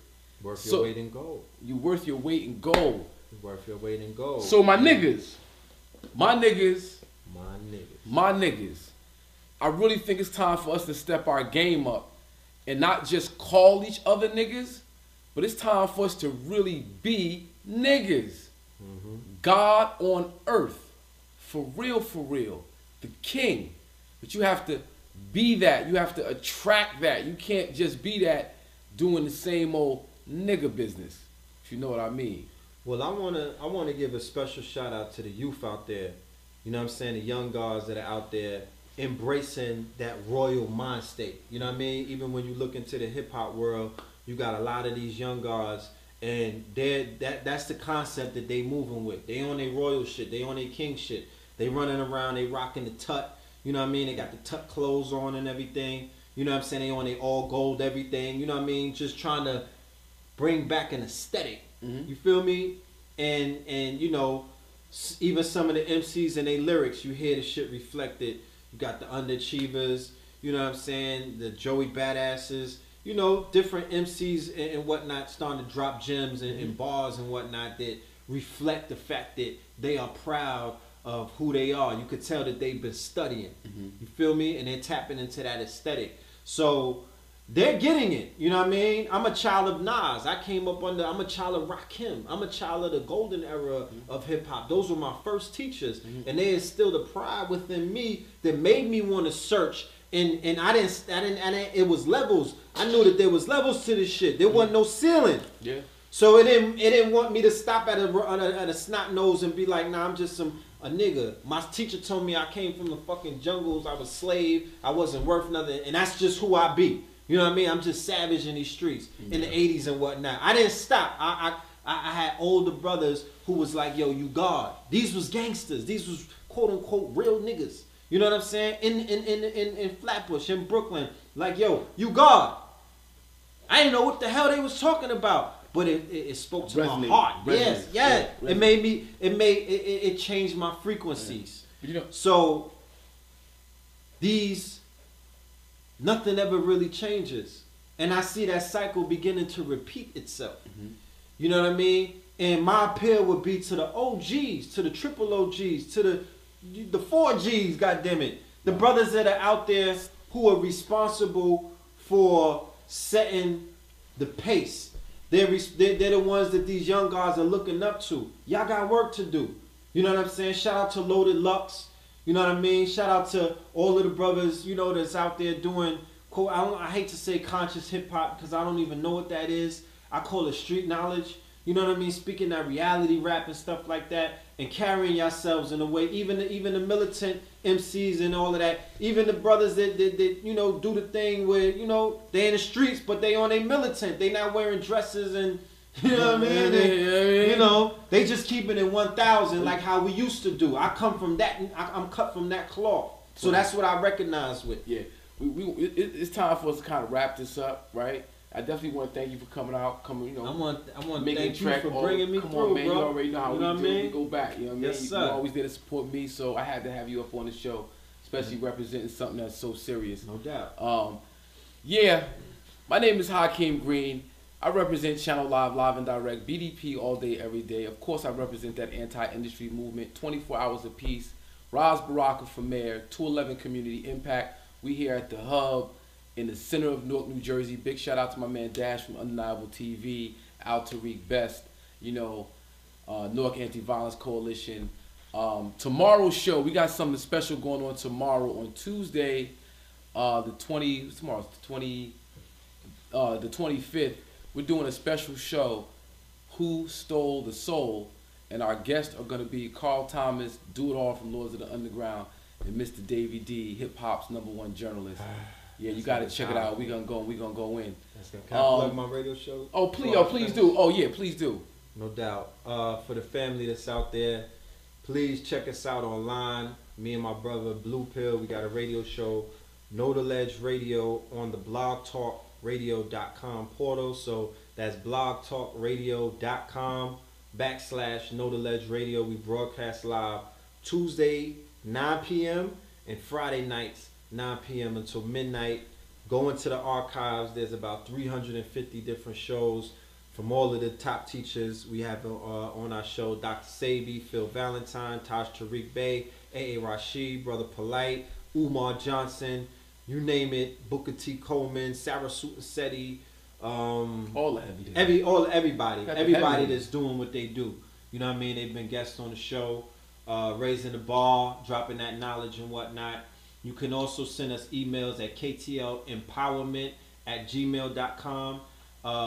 Worth your weight in gold. You're worth your weight in gold. Worth your weight in gold. So my niggas, I really think it's time for us to step our game up and not just call each other niggas, but it's time for us to really be niggas. God on earth, for real, the king. But you have to be that. You have to attract that. You can't just be that doing the same old nigga business, if you know what I mean. Well, I wanna give a special shout out to the youth out there. You know what I'm saying? The young guys that are out there embracing that royal mind state. You know what I mean? Even when you look into the hip hop world, you got a lot of these young guys, and that's the concept that they moving with. They on their royal shit. They on their king shit. They running around. They rocking the tut. You know what I mean? They got the tut clothes on and everything. You know what I'm saying? They on their all gold everything. You know what I mean? Just trying to bring back an aesthetic. You feel me? And you know, even some of the MCs and their lyrics, you hear the shit reflected. You got the underachievers, you know what I'm saying, the Joey Badasses, you know, different MCs and whatnot starting to drop gems and bars and whatnot that reflect the fact that they are proud of who they are. You could tell that they've been studying. You feel me? And they're tapping into that aesthetic. So they're getting it. You know what I mean? I'm a child of Nas. I'm a child of Hakim. I'm a child of the golden era of hip hop. Those were my first teachers. And they instilled a pride within me that made me want to search. And I didn't, it was levels. I knew that there was levels to this shit. There wasn't no ceiling. Yeah. So it didn't want me to stop at a snot nose and be like, nah, I'm just a nigga. My teacher told me I came from the fucking jungles. I was slave. I wasn't worth nothing. And that's just who I be. You know what I mean? I'm just savage in these streets in the 80s and whatnot. I didn't stop. I had older brothers who was like, yo, you God. These was gangsters. These was quote unquote real niggas. You know what I'm saying? In Flatbush, in Brooklyn. Like, yo, you God. I didn't know what the hell they was talking about. But it spoke to my heart. Yes. It changed my frequencies. You know, so nothing ever really changes And I see that cycle beginning to repeat itself. You know what I mean? And my appeal would be to the OGs, to the triple OGs, to the 4Gs, goddammit. The brothers that are out there who are responsible for setting the pace. They're the ones that these young guys are looking up to. Y'all got work to do. You know what I'm saying? Shout out to Loaded Lux. You know what I mean? Shout out to all of the brothers, you know, that's out there doing, quote, I hate to say conscious hip hop because I don't even know what that is. I call it street knowledge. You know what I mean? Speaking that reality rap and stuff like that, and carrying yourselves in a way. Even the militant MCs and all of that. Even the brothers that you know do the thing where you know they in the streets, but they on a militant. They not wearing dresses and you know what I mean. And, you know they just keeping it 1,000 like how we used to do. I come from that. I'm cut from that cloth. So that's what I recognize with. Yeah, it's time for us to kind of wrap this up, right? I definitely want to thank you for coming out, you know. I want to making thank you track for bringing me come through, on, man, bro. you already know how you know we do. We go back, you know what I mean? Yes, sir. You're always there to support me, so I had to have you up on the show, especially representing something that's so serious. No doubt. Yeah, my name is Hakim Green. I represent Channel Live and Direct, BDP all day, every day. Of course, I represent that anti-industry movement, 24 hours of peace. Roz Baraka for mayor, 211 Community Impact. We here at the Hub in the center of Newark, New Jersey. Big shout out to my man Dash from Undeniable TV, Al Tariq Best, you know, Newark Anti-Violence Coalition. Tomorrow's show, we got something special going on tomorrow on Tuesday, the 25th. We're doing a special show, Who Stole the Soul? And our guests are going to be Carl Thomas, Do It All from Lords of the Underground, and Mr. Davey D, hip hop's #1 journalist. Yeah, you got to check it out. We're going to go in. Can I plug my radio show? Oh, please do. Oh, yeah, please do. No doubt. For the family that's out there, please check us out online. Me and my brother Blue Pill, we got a radio show, Know the Ledge Radio, on the blogtalkradio.com portal. So that's blogtalkradio.com/Know the Ledge Radio. We broadcast live Tuesday 9 p.m. and Friday nights 9 p.m. until midnight. Go into the archives. There's about 350 different shows from all of the top teachers. We have on our show Dr. Sabi, Phil Valentine, Taj Tariq Bey, A.A. Rashid, Brother Polite, Umar Johnson, you name it, Booker T. Coleman, Sarah Sutasetti, all of everybody that's doing what they do. You know what I mean? They've been guests on the show, raising the bar, dropping that knowledge and whatnot. You can also send us emails at ktlempowerment@gmail.com.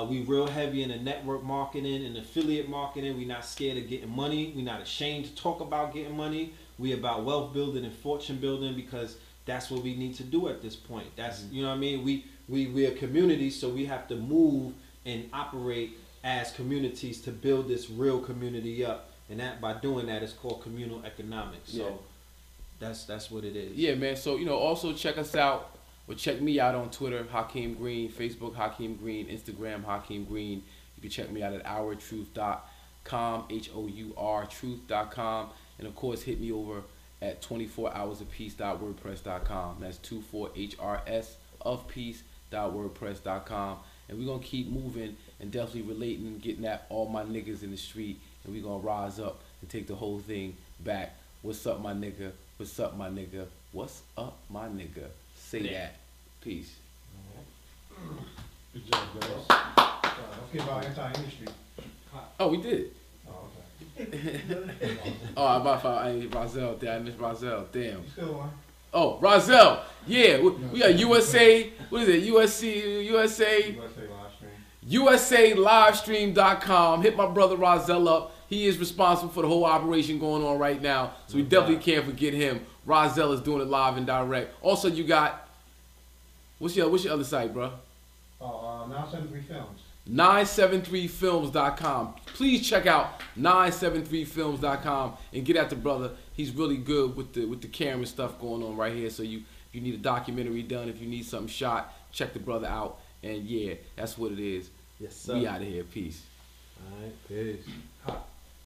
We real heavy in the network marketing and affiliate marketing. We're not scared of getting money. We're not ashamed to talk about getting money. We about wealth building and fortune building because that's what we need to do at this point. That's you know what I mean. We're a community, so we have to move and operate as communities to build this real community up. And that by doing that is called communal economics. So that's what it is. Yeah, man. So, you know, also check us out. Or check me out on Twitter, Hakim Green, Facebook, Hakim Green, Instagram, Hakim Green. You can check me out at ourtruth.com, HOUR truth.com. And of course, hit me over at 24hoursofpeace.wordpress.com. That's 24HRS of peace.wordpress.com. And we're going to keep moving and definitely relating, getting at all my niggas in the street. And we're going to rise up and take the whole thing back. What's up, my nigga? What's up, my nigga? What's up, my nigga? Say that. Peace. Good job, guys. Don't give out anti-industry. Oh, we did. Oh, okay. Oh, I'm about to find Rozelle. I missed Rozelle. Damn. You still on? Oh, Rozelle. Yeah, we got USA. What is it? USA live stream. USALivestream.com. Hit my brother Rozelle up. He is responsible for the whole operation going on right now, so we definitely can't forget him. Rozelle is doing it live and direct. Also, you got what's your other site, bro? 973 Films. 973films.com. Please check out 973films.com and get at the brother. He's really good with the camera stuff going on right here. So if you need a documentary done, if you need something shot, check the brother out. And yeah, that's what it is. Yes, sir. We out of here. Peace. All right, peace. Hot.